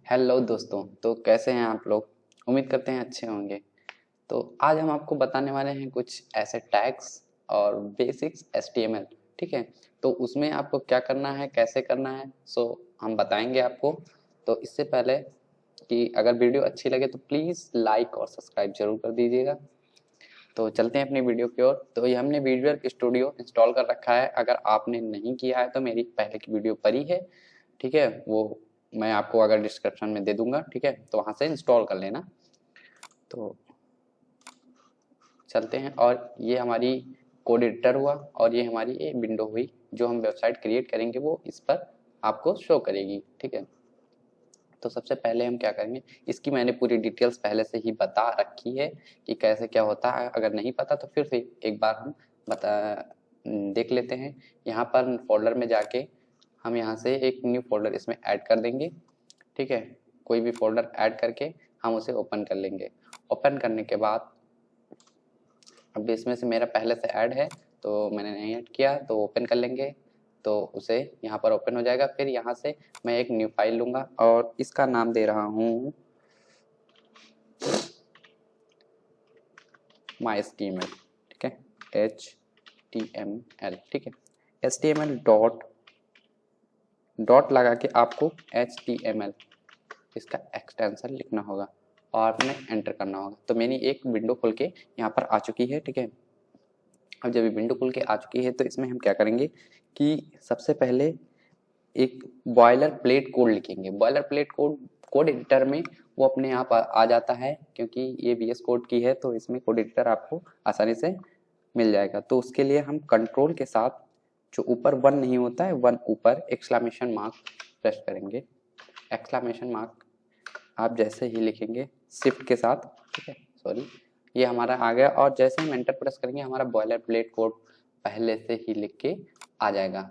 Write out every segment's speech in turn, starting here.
Hello दोस्तों, तो कैसे हैं आप लोग। उम्मीद करते हैं अच्छे होंगे। तो आज हम आपको बताने वाले हैं कुछ ऐसे टैग्स और बेसिक्स एचटीएमएल। ठीक है, तो उसमें आपको क्या करना है, कैसे करना है, हम बताएंगे आपको। तो इससे पहले कि अगर वीडियो अच्छी लगे तो प्लीज़ लाइक और सब्सक्राइब जरूर कर दीजिएगा। तो चलते हैं अपनी वीडियो की ओर। तो ये हमने विजुअल स्टूडियो इंस्टॉल कर रखा है। अगर आपने नहीं किया है तो मेरी पहले की वीडियो पर ही है, ठीक है, वो मैं आपको अगर डिस्क्रिप्शन में दे दूंगा, ठीक है, तो वहां से इंस्टॉल कर लेना। तो चलते हैं, और ये हमारी कोड एडिटर हुआ और ये हमारी ये विंडो हुई। जो हम वेबसाइट क्रिएट करेंगे वो इस पर आपको शो करेगी, ठीक है। तो सबसे पहले हम क्या करेंगे, इसकी मैंने पूरी डिटेल्स पहले से ही बता रखी है कि कैसे क्या होता है। अगर नहीं पता तो फिर से एक बार हम बता देख लेते हैं। यहाँ पर फोल्डर में जाके हम यहाँ से एक न्यू फोल्डर इसमें ऐड कर देंगे, ठीक है। कोई भी फोल्डर ऐड करके हम उसे ओपन कर लेंगे। ओपन करने के बाद अब इसमें से मेरा पहले से ऐड है तो मैंने नहीं ऐड किया, तो ओपन कर लेंगे। तो उसे यहाँ पर ओपन हो जाएगा। फिर यहाँ से मैं एक न्यू फाइल लूंगा और इसका नाम दे रहा हूँ MyStml, ठीक है, HTML, ठीक है। HTML डॉट लगा के आपको HTML इसका एक्सटेंशन लिखना होगा और आपने एंटर करना होगा। तो मेरी एक विंडो खुल के यहाँ पर आ चुकी है, ठीक है। अब जब ये विंडो खुल के आ चुकी है तो इसमें हम क्या करेंगे कि सबसे पहले एक बॉयलर प्लेट कोड लिखेंगे। बॉयलर प्लेट कोड एडिटर में वो अपने आप आ जाता है, क्योंकि ये VS कोड की है तो इसमें कोड एडिटर आपको आसानी से मिल जाएगा। तो उसके लिए हम कंट्रोल के साथ जो ऊपर वन नहीं होता है, वन ऊपर एक्सक्लेमेशन मार्क प्रेस करेंगे। एक्सक्लेमेशन मार्क आप जैसे ही लिखेंगे शिफ्ट के साथ, ठीक है, सॉरी, ये हमारा आ गया। और जैसे हम एंटर प्रेस करेंगे हमारा बॉयलर प्लेट कोड पहले से ही लिख के आ जाएगा।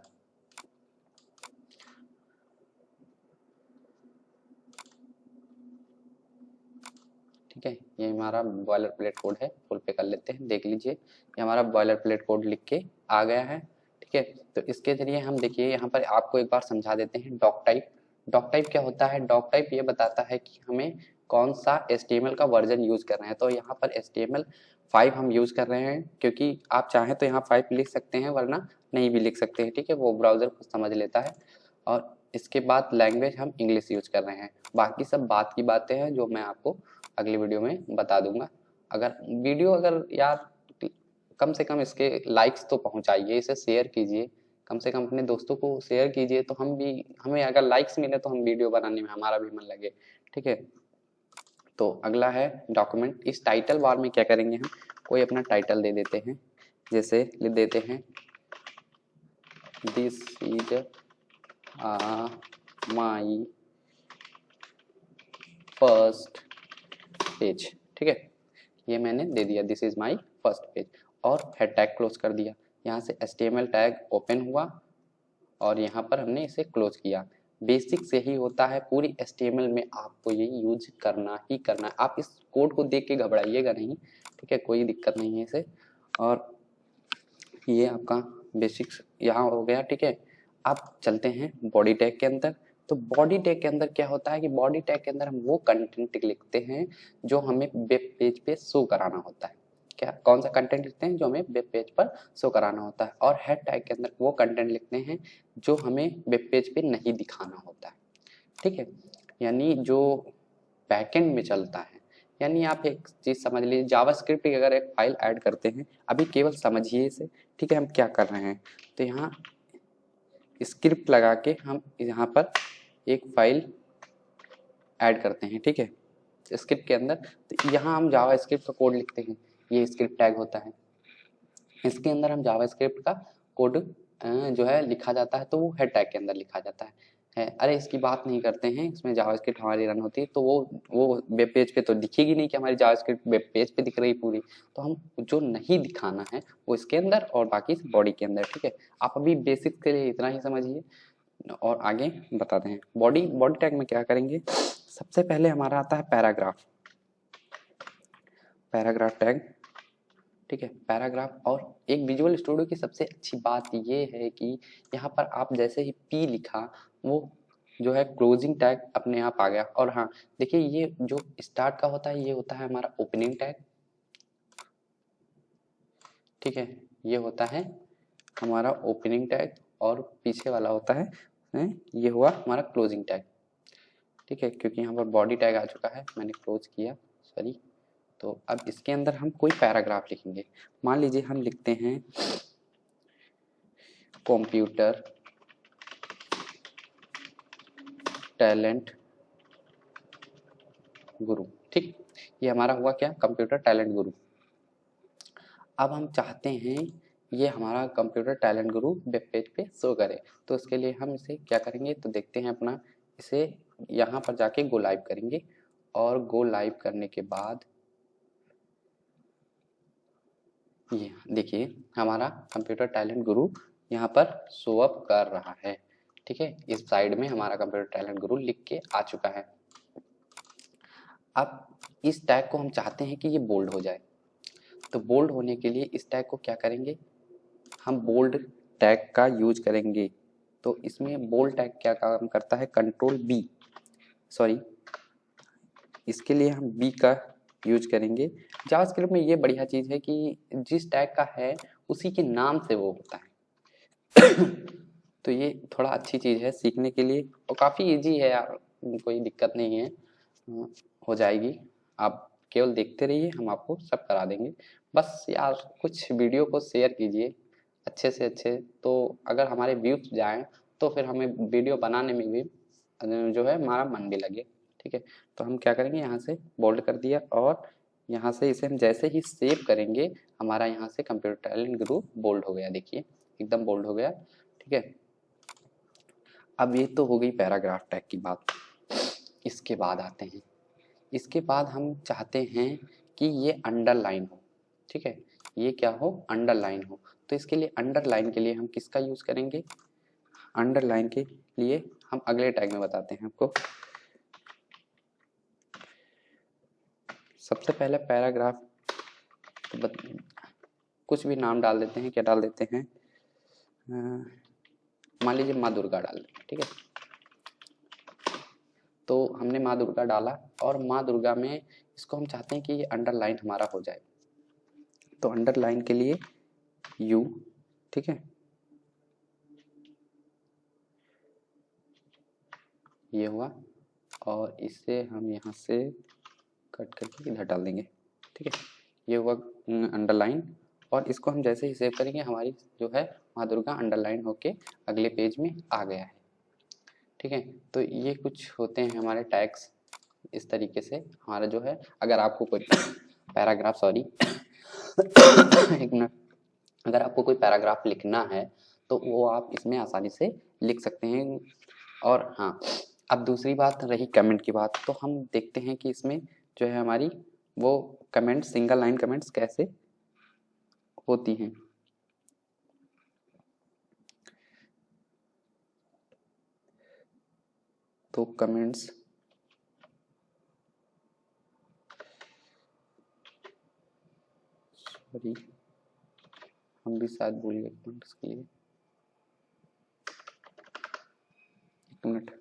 ठीक है, ये हमारा बॉयलर प्लेट कोड है। फुल पे कर लेते हैं, देख लीजिए ये हमारा बॉयलर प्लेट कोड लिख के आ गया है, ठीक है। तो इसके जरिए हम देखिए यहाँ पर आपको एक बार समझा देते हैं। डॉक टाइप, डॉक टाइप क्या होता है। डॉक टाइप ये बताता है कि हमें कौन सा HTML का वर्जन यूज कर रहे हैं। तो यहाँ पर HTML5 हम यूज कर रहे हैं, क्योंकि आप चाहें तो यहाँ 5 लिख सकते हैं, वरना नहीं भी लिख सकते हैं, ठीक है, वो ब्राउजर को समझ लेता है। और इसके बाद लैंग्वेज हम इंग्लिश यूज कर रहे हैं। बाकी सब बात की बातें हैं जो मैं आपको अगली वीडियो में बता दूंगा। अगर यार कम से कम इसके लाइक्स तो पहुंचाइए, इसे शेयर कीजिए, कम से कम अपने दोस्तों को शेयर कीजिए, तो हमें अगर लाइक्स मिले तो हम वीडियो बनाने में हमारा भी मन लगे, ठीक है। तो अगला है डॉक्यूमेंट। इस टाइटल बार में क्या करेंगे, हम कोई अपना टाइटल दे देते हैं। जैसे लिख देते हैं this is my first page, ठीक है, ये मैंने दे दिया, this is my first page. और हेड टैग क्लोज कर दिया। यहाँ से HTML टैग ओपन हुआ और यहाँ पर हमने इसे क्लोज किया। बेसिक से ही होता है, पूरी HTML में आपको ये यूज करना ही करना है। आप इस कोड को देख के घबराइएगा नहीं, ठीक है, कोई दिक्कत नहीं है इसे। और ये आपका बेसिक्स यहाँ हो गया, ठीक है। अब चलते हैं बॉडी टैग के अंदर। तो बॉडी टैग के अंदर क्या होता है कि बॉडी टैग के अंदर हम वो कंटेंट लिखते हैं जो हमें वेब पेज पे शो कराना होता है। क्या कौन सा कंटेंट लिखते हैं जो हमें वेब पेज पर शो कराना होता है। और हेड टैग के अंदर वो कंटेंट लिखते हैं जो हमें वेब पेज पे नहीं दिखाना होता है, ठीक है, यानी जो बैकएंड में चलता है। यानी आप एक चीज समझ लीजिए, जावास्क्रिप्ट की अगर एक फाइल ऐड करते हैं, अभी केवल समझिए इसे, ठीक है, हम क्या कर रहे हैं। तो यहाँ स्क्रिप्ट लगा के हम यहाँ पर एक फाइल ऐड करते हैं, ठीक है, स्क्रिप्ट के अंदर। तो यहाँ हम जावा स्क्रिप्ट का कोड लिखते हैं, ये स्क्रिप्ट टैग होता है। इसके अंदर हम जावा स्क्रिप्ट का कोड जो है लिखा जाता है, तो वो हेड टैग के अंदर लिखा जाता है। अरे इसकी बात नहीं करते हैं, इसमें जावास्क्रिप्ट हमारी रन होती है, तो वो वेब पेज पे तो दिखेगी नहीं कि हमारी जावास्क्रिप्ट वेब पेज पे दिख रही पूरी। तो हम जो नहीं दिखाना है वो इसके अंदर और बाकी बॉडी के अंदर, ठीक है। आप अभी बेसिक के लिए इतना ही समझिए और आगे बताते हैं। बॉडी बॉडी टैग में क्या करेंगे, सबसे पहले हमारा आता है पैराग्राफ। पैराग्राफ टैग, ठीक है, पैराग्राफ। और एक विजुअल स्टूडियो की सबसे अच्छी बात ये है कि यहाँ पर आप जैसे ही P लिखा, वो जो है क्लोजिंग टैग अपने आप आ गया। और हाँ देखिए, ये जो स्टार्ट का होता है ये होता है हमारा ओपनिंग टैग, ठीक है, ये होता है हमारा ओपनिंग टैग, और पीछे वाला होता है ये हुआ हमारा क्लोजिंग टैग, ठीक है, क्योंकि यहाँ पर बॉडी टैग आ चुका है, मैंने क्लोज किया, सॉरी। तो अब इसके अंदर हम कोई पैराग्राफ लिखेंगे। मान लीजिए हम लिखते हैं कंप्यूटर टैलेंट गुरु, ठीक, ये हमारा हुआ क्या, कंप्यूटर टैलेंट गुरु। अब हम चाहते हैं ये हमारा कंप्यूटर टैलेंट गुरु वेब पेज पे शो करे, तो उसके लिए हम इसे क्या करेंगे, तो देखते हैं अपना, इसे यहाँ पर जाके गो लाइव करेंगे, और गो लाइव करने के बाद ये देखिए हमारा कंप्यूटर टैलेंट गुरु यहाँ पर शो अप कर रहा है, ठीक है, इस साइड में हमारा कंप्यूटर टैलेंट गुरु लिख के आ चुका है। अब इस टैग को हम चाहते हैं कि ये बोल्ड हो जाए, तो बोल्ड होने के लिए इस टैग को क्या करेंगे, हम बोल्ड टैग का यूज करेंगे। तो इसमें बोल्ड टैग क्या काम करता है, कंट्रोल बी, सॉरी, इसके लिए हम बी का यूज करेंगे। जावास्क्रिप्ट में ये बढ़िया चीज है कि जिस टैग का है उसी के नाम से वो होता है तो ये थोड़ा अच्छी चीज है सीखने के लिए, और काफी इजी है यार, कोई दिक्कत नहीं है, हो जाएगी। आप केवल देखते रहिए, हम आपको सब करा देंगे। बस यार कुछ वीडियो को शेयर कीजिए अच्छे से अच्छे, तो अगर हमारे व्यूज जाएं तो फिर हमें वीडियो बनाने में भी जो है हमारा मन भी लगे, ठीक है। तो हम क्या करेंगे, यहाँ से बोल्ड कर दिया, और यहाँ से इसे हम जैसे ही सेव करेंगे हमारा यहाँ से कंप्यूटर टैलेंट गुरु बोल्ड हो गया, देखिए एकदम बोल्ड हो गया, ठीक है। अब ये तो हो गई पैराग्राफ टैग की बात। इसके बाद आते हैं, इसके बाद हम चाहते हैं कि ये अंडरलाइन हो, ठीक है, ये क्या हो, अंडरलाइन हो। तो इसके लिए अंडरलाइन के लिए हम किसका यूज करेंगे, अंडरलाइन के लिए हम अगले टैग में बताते हैं आपको। सबसे पहले पैराग्राफ कुछ भी नाम डाल देते हैं, क्या डाल देते हैं, मान लीजिए माँ दुर्गा डाल देते हैं, ठीक है। तो हमने माँ दुर्गा डाला, और माँ दुर्गा में इसको हम चाहते हैं कि ये अंडरलाइन हमारा हो जाए, तो अंडरलाइन के लिए यू, ठीक है, ये हुआ, और इसे हम यहाँ से कट करके इधर डाल देंगे, ठीक है, ये हुआ अंडरलाइन। और इसको हम जैसे ही सेव करेंगे हमारी जो है माँ दुर्गा अंडरलाइन होके अगले पेज में आ गया है, ठीक है। तो ये कुछ होते हैं हमारे टैग्स, इस तरीके से हमारा जो है, अगर आपको कोई पैराग्राफ, सॉरी एक मिनट, अगर आपको कोई पैराग्राफ लिखना है तो वो आप इसमें आसानी से लिख सकते हैं। और हाँ, अब दूसरी बात रही कमेंट की बात, तो हम देखते हैं कि इसमें जो है हमारी वो कमेंट, सिंगल लाइन कमेंट्स कैसे होती हैं। तो कमेंट्स, सॉरी हम भी शायद भूल गए कमेंट्स के लिए, एक मिनट,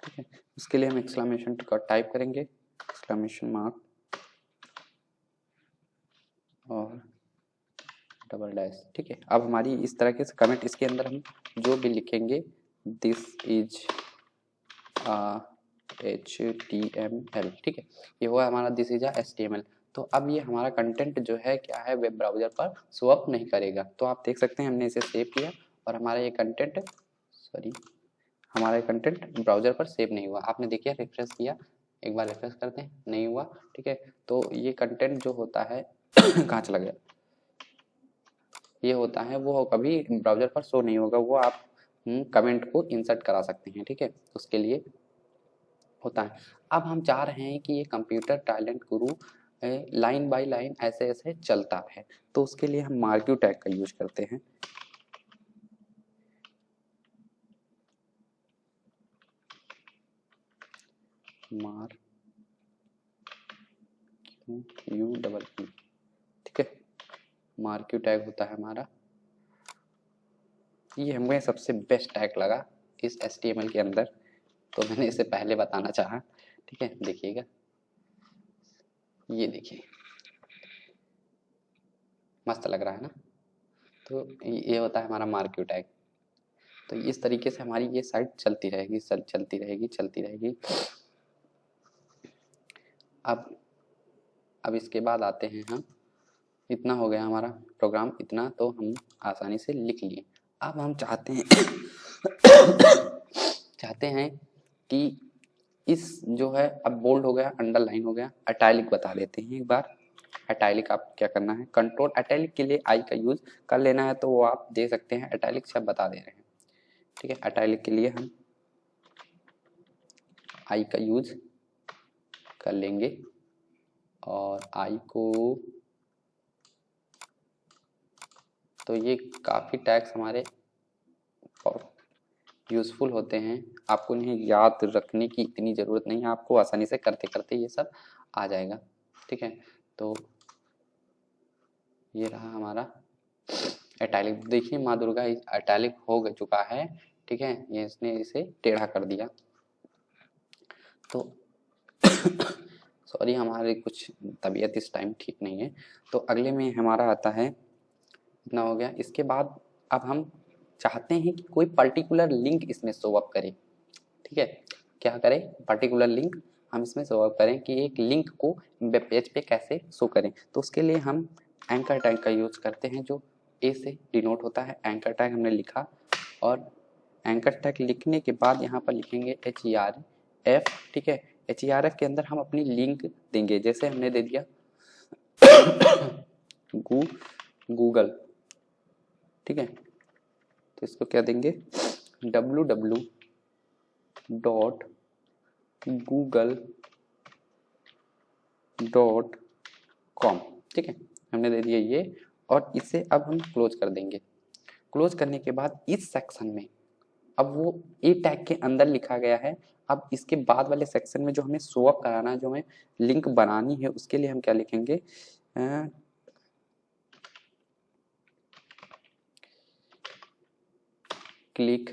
ठीक है। इसके लिए हम एक्सक्लेमेशन का टाइप करेंगे, एक्सक्लेमेशन मार्क और डबल डैश, ठीक है। अब हमारी इस तरह के कमेंट, इसके अंदर हम जो भी लिखेंगे, दिस इज HTML, ठीक है, ये हुआ हमारा दिस इज HTML। तो अब ये हमारा कंटेंट जो है क्या है, वेब ब्राउजर पर शो अप नहीं करेगा। तो आप देख सकते हैं हमने इसे सेव किया, और हमारा ये कंटेंट, सॉरी, हमारा कंटेंट ब्राउजर पर सेव नहीं हुआ। आपने देखिए रिफ्रेश किया, एक बार रिफ्रेश करते हैं, नहीं हुआ, ठीक है। तो ये कंटेंट जो होता है कहाँ चला गया, ये होता है वो कभी ब्राउजर पर शो नहीं होगा, वो आप कमेंट को इंसर्ट करा सकते हैं, ठीक है, उसके लिए होता है। अब हम चाह रहे हैं कि ये computer talent Guru line by line ऐसे ऐसे चलता है, तो उसके लिए हम मार्क्यू टैग का यूज करते हैं। मार यू डबल ई, ठीक है, मार्क्यू टैग होता है हमारा। ये हमें सबसे बेस्ट टैग लगा इस HTML के अंदर, तो मैंने इसे पहले बताना चाहा, ठीक है। देखिएगा, ये देखिए मस्त लग रहा है ना। तो ये होता है हमारा मार्क्यू टैग। तो इस तरीके से हमारी ये साइट चलती रहेगी, चलती रहेगी, चलती रहेगी। अब इसके बाद आते हैं हम, इतना हो गया हमारा प्रोग्राम, इतना तो हम आसानी से लिख लिए। अब हम चाहते हैं चाहते हैं कि इस जो है, अब बोल्ड हो गया, अंडरलाइन हो गया, इटैलिक बता देते हैं एक बार। इटैलिक आप क्या करना है, कंट्रोल इटैलिक के लिए आई का यूज कर लेना है, तो वो आप दे सकते हैं, इटैलिक से आप बता दे रहे हैं, ठीक है। इटैलिक के लिए हम आई का यूज कर लेंगे, और आई को, तो ये काफ़ी टैग्स हमारे यूज़फुल होते हैं। आपको इन्हें याद रखने की इतनी ज़रूरत नहीं है, आपको आसानी से करते करते ये सब आ जाएगा, ठीक है। तो ये रहा हमारा इटैलिक। देखिए माँ दुर्गा इटैलिक हो चुका है, ठीक है, ये इसने इसे टेढ़ा कर दिया। तो सॉरी, हमारी कुछ तबीयत इस टाइम ठीक नहीं है। तो अगले में हमारा आता है, इतना हो गया। इसके बाद अब हम चाहते हैं कि कोई पर्टिकुलर लिंक इसमें शो अप करे, ठीक है। क्या करें, पर्टिकुलर लिंक हम इसमें शो अप करें, कि एक लिंक को वेब पेज पे कैसे शो करें। तो उसके लिए हम एंकर टैग का यूज करते हैं, जो ए से डिनोट होता है। एंकर टैग हमने लिखा, और एंकर टैग लिखने के बाद यहाँ पर लिखेंगे HERF, ठीक है। HERF के अंदर हम अपनी लिंक देंगे, जैसे हमने दे दिया गूगल, ठीक है। तो इसको क्या देंगे, www.google.com, ठीक है, हमने दे दिया ये। और इसे अब हम क्लोज कर देंगे। क्लोज करने के बाद इस सेक्शन में, अब वो ए टैग के अंदर लिखा गया है, अब इसके बाद वाले सेक्शन में जो हमें शो अप कराना है, जो हमें लिंक बनानी है, उसके लिए हम क्या लिखेंगे, क्लिक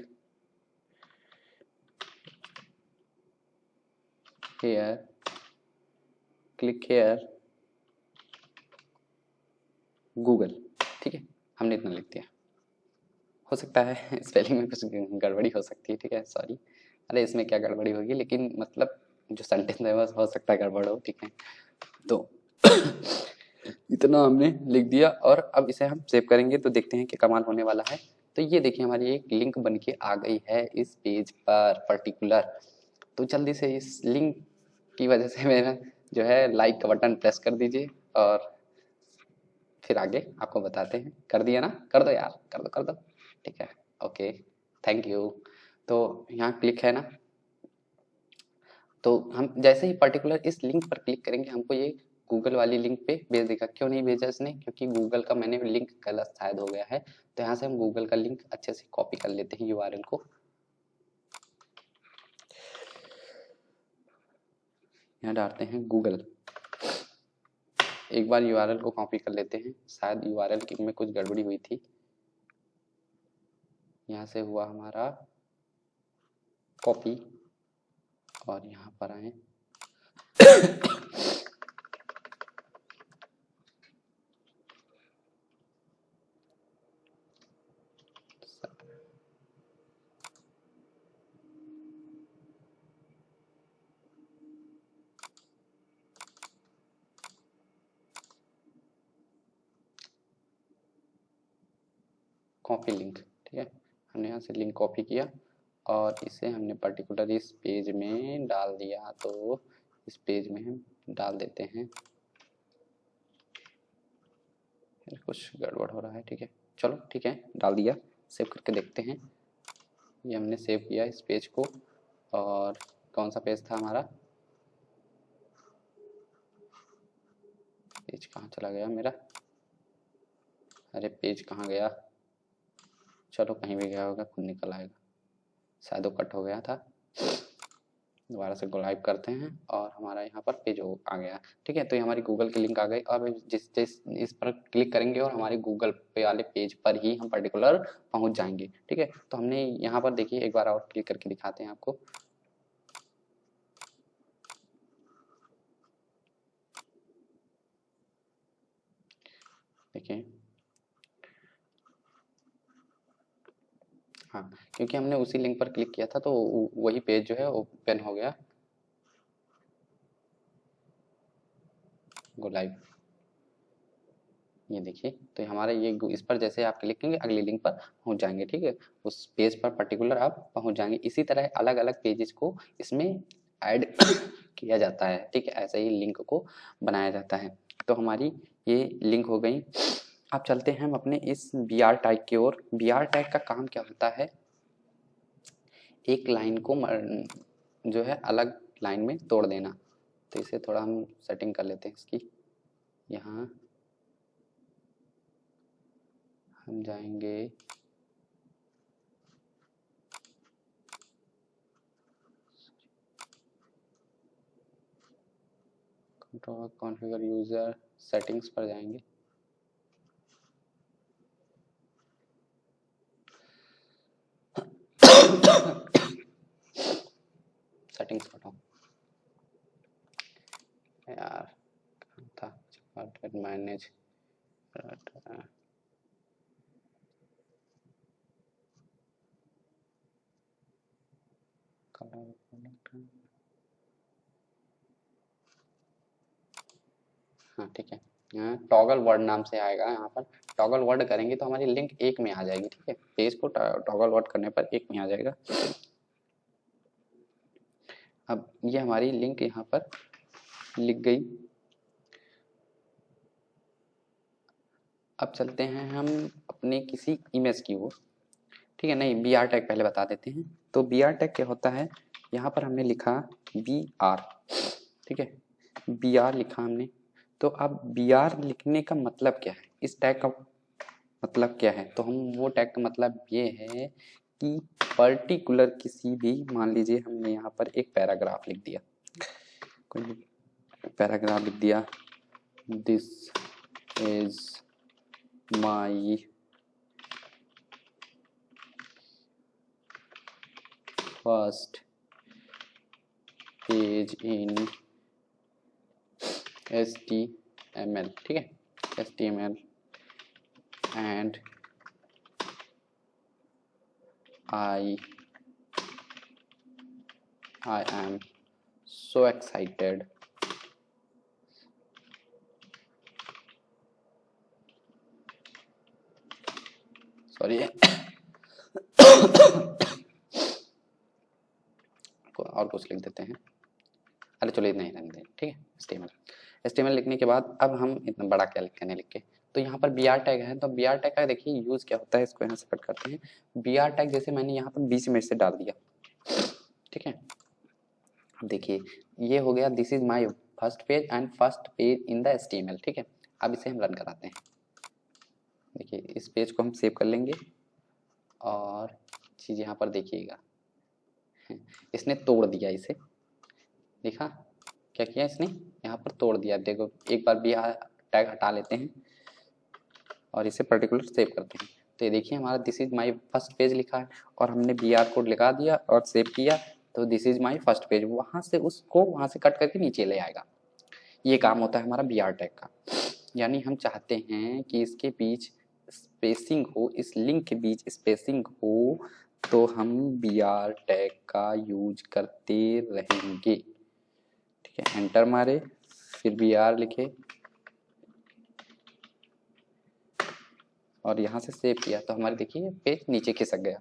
हेयर गूगल, ठीक है। हमने इतना लिख दिया। हो सकता है स्पेलिंग में कुछ गड़बड़ी हो सकती है, ठीक है, सॉरी। अरे इसमें क्या गड़बड़ी होगी, लेकिन मतलब जो सेंटेंस है वो हो सकता है गड़बड़ हो, ठीक है। तो इतना हमने लिख दिया, और अब इसे हम सेव करेंगे, तो देखते हैं कि कमाल होने वाला है। तो ये देखिए हमारी एक लिंक बन के आ गई है इस पेज पर पर्टिकुलर। तो जल्दी से इस लिंक की वजह से मेरा जो है लाइक का बटन प्रेस कर दीजिए, और फिर आगे आपको बताते हैं। कर दिया ना, कर दो यार, कर दो कर दो, ठीक है, ओके, थैंक यू। तो यहाँ क्लिक है ना, तो हम जैसे ही पर्टिकुलर इस लिंक पर क्लिक करेंगे, हमको ये गूगल वाली लिंक पे भेज देगा। क्यों नहीं भेजा इसने, क्योंकि गूगल का मैंने लिंक गलत शायद हो गया है। तो यहाँ से हम गूगल का लिंक अच्छे से कॉपी कर लेते हैं, URL को यहाँ डालते हैं गूगल। एक बार URL को कॉपी कर लेते हैं, शायद URL की में कुछ गड़बड़ी हुई थी। यहाँ से हुआ हमारा कॉपी, और यहाँ पर आए कॉपी लिंक, ठीक है। हमने यहाँ से लिंक कॉपी किया, और इसे हमने पर्टिकुलर इस पेज में डाल दिया। तो इस पेज में हम डाल देते हैं, कुछ गड़बड़ हो रहा है, ठीक है, चलो ठीक है, डाल दिया। सेव करके देखते हैं। ये हमने सेव किया इस पेज को, और कौन सा पेज था हमारा, पेज कहाँ चला गया मेरा, अरे पेज कहाँ गया, चलो कहीं भी गया होगा, खुद निकल आएगा, शायद वो कट हो गया था। दोबारा से गो लाइव करते हैं और हमारा यहाँ पर पेज आ गया। ठीक है, तो ये हमारी गूगल की लिंक आ गई। अब जिस जिस इस पर क्लिक करेंगे और हमारे गूगल पे वाले पेज पर ही हम पर्टिकुलर पहुँच जाएंगे। ठीक है, तो हमने यहाँ पर देखिए एक बार और क्लिक करके दिखाते हैं आपको। देखिए, हाँ, क्योंकि हमने उसी लिंक पर क्लिक किया था तो वही पेज जो है ओपन हो गया। गो लाइव, ये देखिए, तो हमारे ये इस पर जैसे आप क्लिक करेंगे अगली लिंक पर पहुंच जाएंगे। ठीक है, उस पेज पर पर्टिकुलर आप पहुंच जाएंगे। इसी तरह अलग अलग पेजेस को इसमें ऐड किया जाता है। ठीक है, ऐसे ही लिंक को बनाया जाता है। तो हमारी ये लिंक हो गई। अब चलते हैं हम अपने इस बी आर टैग की ओर। बी आर टैग का काम क्या होता है, एक लाइन को जो है अलग लाइन में तोड़ देना। तो इसे थोड़ा हम सेटिंग कर लेते हैं इसकी। यहाँ हम जाएंगे, कंट्रोल कॉन्फ़िगर यूजर सेटिंग्स पर जाएंगे। सेटिंग्स हटाओ यार, था मैनेज हाँ ठीक है, यहाँ टॉगल वर्ड नाम से आएगा। यहाँ पर टॉगल वर्ड करेंगे तो हमारी लिंक एक में आ जाएगी। ठीक है, पेज को टॉगल वर्ड करने पर एक में आ जाएगा। अब ये हमारी लिंक यहाँ पर लिख गई। अब चलते हैं हम अपने किसी इमेज की ओर। ठीक है, नहीं, बी आर टैग पहले बता देते हैं। तो बी आर टैग क्या होता है, यहाँ पर हमने लिखा बी आर। ठीक है, बी आर लिखा हमने। तो अब बी आर लिखने का मतलब क्या है, इस टैग का मतलब क्या है, तो हम वो टैग का मतलब ये है कि पर्टिकुलर किसी भी, मान लीजिए हमने यहाँ पर एक पैराग्राफ लिख दिया, कोई पैराग्राफ लिख दिया, this is my first page in HTML। ठीक है, HTML and I am so excited sorry और कुछ लिख देते हैं। अरे चलो इतना ही रहने दें। ठीक है, HTML लिखने के बाद अब हम इतना बड़ा क्या लिखेंगे लिख के, तो यहाँ पर बी आर टैग है। तो बी आर टैग का देखिए यूज क्या होता है, इसको यहाँ से कट करते हैं। बी आर टैग जैसे मैंने यहाँ पर 20 मिनट से डाल दिया। ठीक है, अब देखिए ये हो गया, this is my first page and first page in the HTML। ठीक है, अब इसे हम रन कराते हैं। देखिए इस पेज को हम सेव कर लेंगे और चीज यहाँ पर देखिएगा, इसने तोड़ दिया इसे। देखा क्या किया इसने, यहाँ पर तोड़ दिया। देखो एक बार भी टैग हटा लेते हैं और इसे पर्टिकुलर सेव करते हैं। तो ये देखिए हमारा this is my first page लिखा है और हमने बी आर कोड लगा दिया और सेव किया। तो this is my first page, वहां से उसको वहां से कट करके नीचे ले आएगा। ये काम होता है हमारा बी आर टैग का। यानी हम चाहते हैं कि इसके बीच स्पेसिंग हो, इस लिंक के बीच स्पेसिंग हो, तो हम बी आर टैग का यूज करते रहेंगे। ठीक है, एंटर मारे, फिर बी आर लिखे और यहाँ से सेव किया, तो हमारे देखिए पेज नीचे खिसक गया।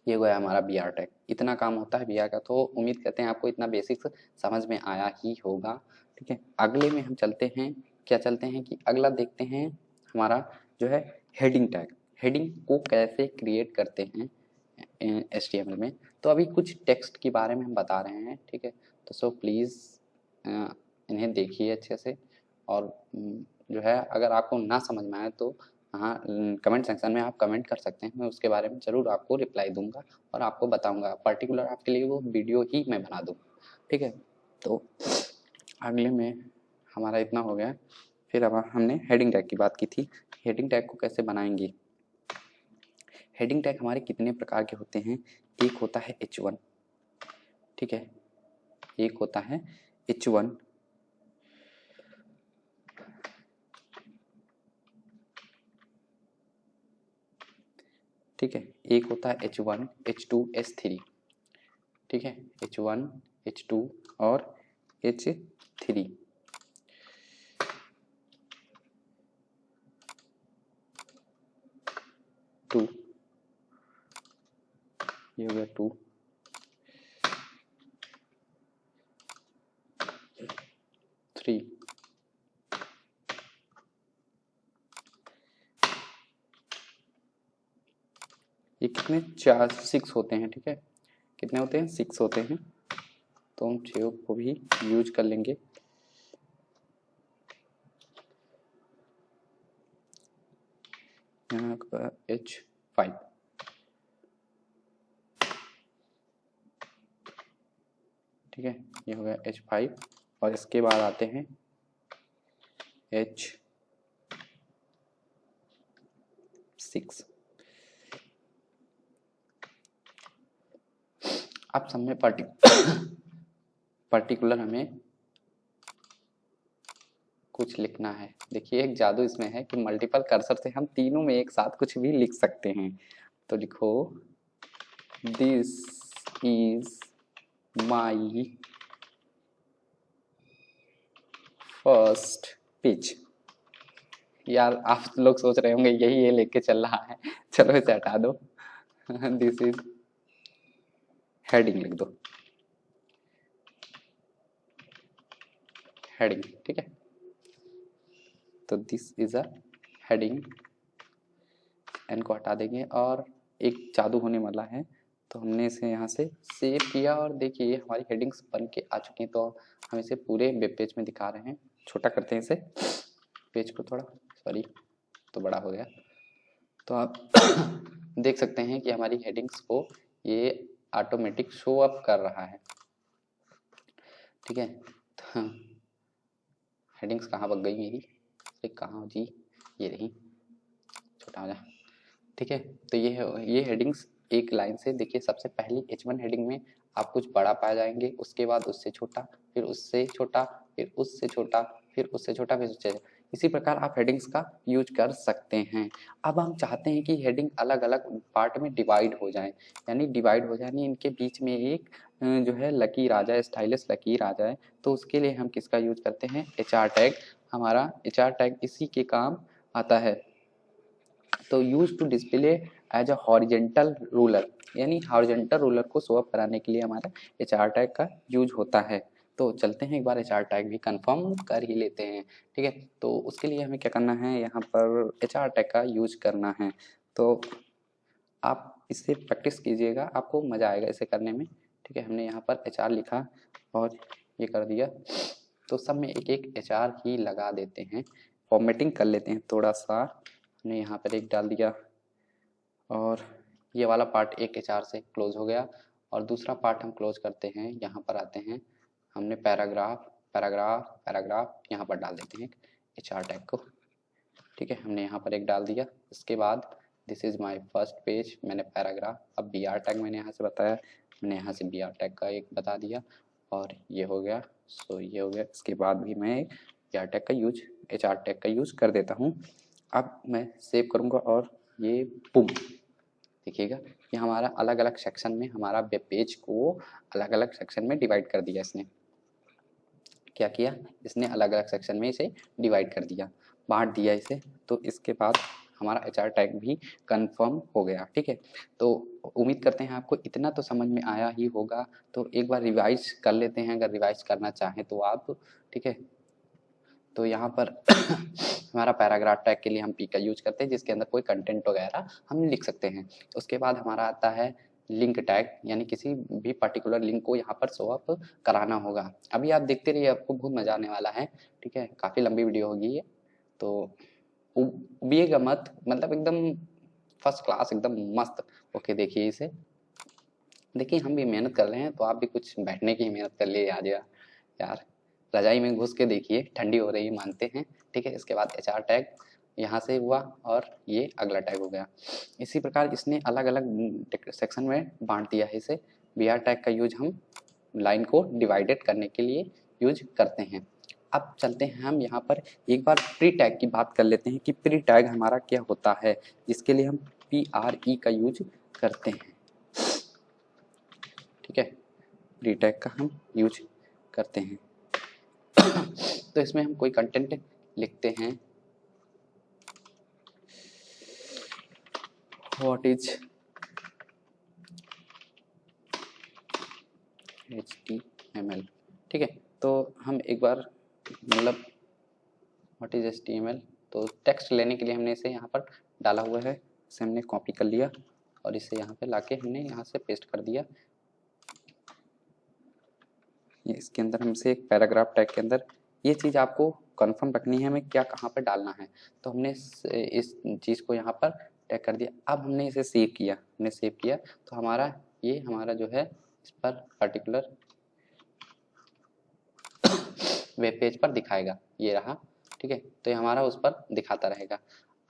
ये गया हमारा बी आर टैग। इतना काम होता है बी आर का। तो उम्मीद करते हैं आपको इतना बेसिक्स समझ में आया ही होगा। ठीक है, अगले में हम चलते हैं, क्या चलते हैं कि अगला देखते हैं हमारा जो है हेडिंग टैग। हेडिंग को कैसे क्रिएट करते हैं HTML में। तो अभी कुछ टेक्स्ट के बारे में हम बता रहे हैं। ठीक है, तो सो प्लीज़ इन्हें देखिए अच्छे से, और जो है अगर आपको ना समझ में आए तो हाँ कमेंट सेक्शन में आप कमेंट कर सकते हैं, मैं उसके बारे में ज़रूर आपको रिप्लाई दूंगा और आपको बताऊंगा, पर्टिकुलर आपके लिए वो वीडियो ही मैं बना दूँ, ठीक है। तो अगले में हमारा इतना हो गया। फिर अब हमने हेडिंग टैग की बात की थी, हेडिंग टैग को कैसे बनाएंगे। हेडिंग टैग हमारे कितने प्रकार के होते हैं, एक होता है H1, ठीक है, एक होता है H1, ठीक है, एक होता है H1, H2, H3, ठीक है, H1, H2 और H3। टू, ये हो गया 2, 3, ये कितने 4 6 होते हैं, ठीक है, कितने होते हैं 6 होते हैं, तो हम 6 को भी यूज कर लेंगे। यहाँ का H5, ठीक है, ये हो गया H5 और इसके बाद आते हैं H6। अब सब में पर्टिकुलर हमें कुछ लिखना है। देखिए एक जादू इसमें है कि मल्टीपल कर्सर से हम तीनों में एक साथ कुछ भी लिख सकते हैं। तो लिखो this is my first page. यार आप लोग सोच रहे होंगे यही ये लेके चल रहा है, चलो इसे हटा दो। दिस इज हेडिंग लिख दो, हेडिंग, ठीक है। तो दिस इज अ हेडिंग, एन को हटा देंगे और एक जादू होने वाला है। तो हमने इसे यहाँ से सेव किया और देखिए हमारी हेडिंग्स बन के आ चुकी हैं। तो हम इसे पूरे वेब पेज में दिखा रहे हैं। छोटा करते हैं इसे, पेज को थोड़ा, सॉरी तो बड़ा हो गया। तो आप देख सकते हैं कि हमारी हेडिंग्स को ये ऑटोमेटिक शो अप कर रहा है, ठीक है। तो हेडिंग्स कहाँ बग गई मेरी, कहाँ जी, ये रही, छोटा हो जा, ठीक है। तो ये हेडिंग्स एक लाइन से देखिए, सबसे पहली H1 हेडिंग में आप कुछ बड़ा पा जाएंगे, उसके बाद उससे छोटा, फिर उससे छोटा, फिर उससे छोटा, फिर उससे छोटा, फिर उससे छोटा। इसी प्रकार आप हेडिंग्स का यूज कर सकते हैं। अब हम चाहते हैं कि हेडिंग अलग अलग पार्ट में डिवाइड हो जाए, यानी डिवाइड हो जाए, यानी इनके बीच में एक जो है लकीर आ जाए, स्टाइलिश लकीर आ जाए। तो उसके लिए हम किसका यूज करते हैं, HR टैग। हमारा HR टैग इसी के काम आता है। तो use to display as a horizontal ruler, यानी हॉरिजेंटल रूलर को शो अप कराने के लिए हमारा HR टैग का यूज होता है। तो चलते हैं एक बार HR टैग भी कंफर्म कर ही लेते हैं, ठीक है। तो उसके लिए हमें क्या करना है, यहाँ पर HR टैग का यूज करना है। तो आप इससे प्रैक्टिस कीजिएगा, आपको मज़ा आएगा इसे करने में, ठीक है। हमने यहाँ पर HR लिखा और ये कर दिया। तो सब में एक एक HR ही लगा देते हैं, फॉर्मेटिंग कर लेते हैं थोड़ा सा। हमने यहाँ पर एक डाल दिया और ये वाला पार्ट एक HR से क्लोज हो गया। और दूसरा पार्ट हम क्लोज करते हैं, यहाँ पर आते हैं, हमने पैराग्राफ पैराग्राफ पैराग्राफ यहाँ पर डाल देते हैं HR टैग को, ठीक है। हमने यहाँ पर एक डाल दिया। इसके बाद this is my first page, मैंने पैराग्राफ, अब BR टैग मैंने यहाँ से बताया, मैंने यहाँ से BR टैग का एक बता दिया और ये हो गया। सो ये हो गया। इसके बाद भी मैं BR टैग का यूज, HR टैग का यूज कर देता हूँ। अब मैं सेव करूँगा और ये बुम, देखिएगा ये हमारा अलग अलग सेक्शन में, हमारा वेब पेज को अलग अलग सेक्शन में डिवाइड कर दिया। इसने क्या किया, इसने अलग अलग सेक्शन में इसे डिवाइड कर दिया, बांट दिया इसे। तो इसके बाद हमारा HR टैग भी कंफर्म हो गया, ठीक है। तो उम्मीद करते हैं आपको इतना तो समझ में आया ही होगा। तो एक बार रिवाइज कर लेते हैं, अगर रिवाइज करना चाहें तो आप, ठीक है। तो यहाँ पर हमारा पैराग्राफ टैग के लिए हम P का यूज करते हैं, जिसके अंदर कोई कंटेंट वगैरह हम लिख सकते हैं। उसके बाद हमारा आता है लिंक टैग, यानी किसी भी पर्टिकुलर लिंक को यहाँ पर शो अप कराना होगा। अभी आप देखते रहिए, आपको बहुत मजा आने वाला है, ठीक है। काफ़ी लंबी वीडियो होगी ये, तो उबिएगा मत, मतलब एकदम फर्स्ट क्लास, एकदम मस्त। ओके देखिए इसे, देखिए हम भी मेहनत कर रहे हैं तो आप भी कुछ बैठने की मेहनत कर लिए आज यार। रजाई में घुस के देखिए, ठंडी हो रही है मानते हैं, ठीक है। इसके बाद HR टैग यहाँ से हुआ और ये अगला टैग हो गया। इसी प्रकार इसने अलग अलग सेक्शन में बांट दिया है इसे। BR टैग का यूज हम लाइन को डिवाइडेड करने के लिए यूज करते हैं। अब चलते हैं हम यहाँ पर एक बार प्री टैग की बात कर लेते हैं कि प्री टैग हमारा क्या होता है, जिसके लिए हम PRE का यूज करते हैं, ठीक है। प्री टैग का हम यूज करते हैं। तो इसमें हम कोई कंटेंट लिखते हैं, व्हाट इज HTML, ठीक है। तो हम एक बार मतलब व्हाट इज HTML, तो टेक्स्ट लेने के लिए हमने इसे यहाँ पर डाला हुआ है, इसे हमने कॉपी कर लिया और इसे यहाँ पे लाके हमने यहाँ से पेस्ट कर दिया। इसके अंदर हमसे एक पैराग्राफ टैग के अंदर ये चीज़ आपको कंफर्म रखनी है हमें क्या कहाँ पर डालना है। तो हमने इस चीज़ को यहाँ पर टैग कर दिया। अब हमने इसे सेव किया, हमने सेव किया तो हमारा ये हमारा जो है इस पर पर्टिकुलर वेब पेज पर दिखाएगा, ये रहा, ठीक है। तो ये हमारा उस पर दिखाता रहेगा।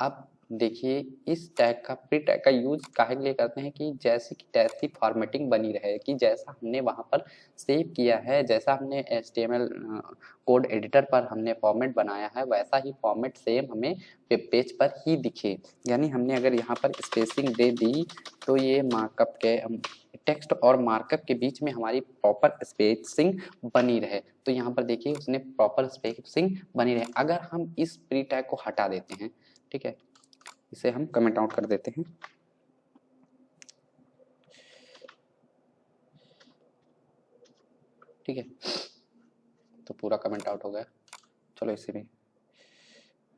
अब देखिए इस टैग का प्री टैग का यूज काहे के लिए करते हैं कि जैसी की तैसी फॉर्मेटिंग बनी रहे, कि जैसा हमने वहाँ पर सेव किया है, जैसा हमने HTML कोड एडिटर पर हमने फॉर्मेट बनाया है, वैसा ही फॉर्मेट सेम हमें वेब पेज पर ही दिखे। यानी हमने अगर यहाँ पर स्पेसिंग दे दी तो ये मार्कअप के टेक्स्ट और मार्कअप के बीच में हमारी प्रॉपर स्पेसिंग बनी रहे। तो यहाँ पर देखिए उसने प्रॉपर स्पेसिंग बनी रहे। अगर हम इस प्री टैग को हटा देते हैं, ठीक है, इसे हम कमेंट आउट कर देते हैं, ठीक है। तो पूरा कमेंट आउट हो गया, चलो इसे भी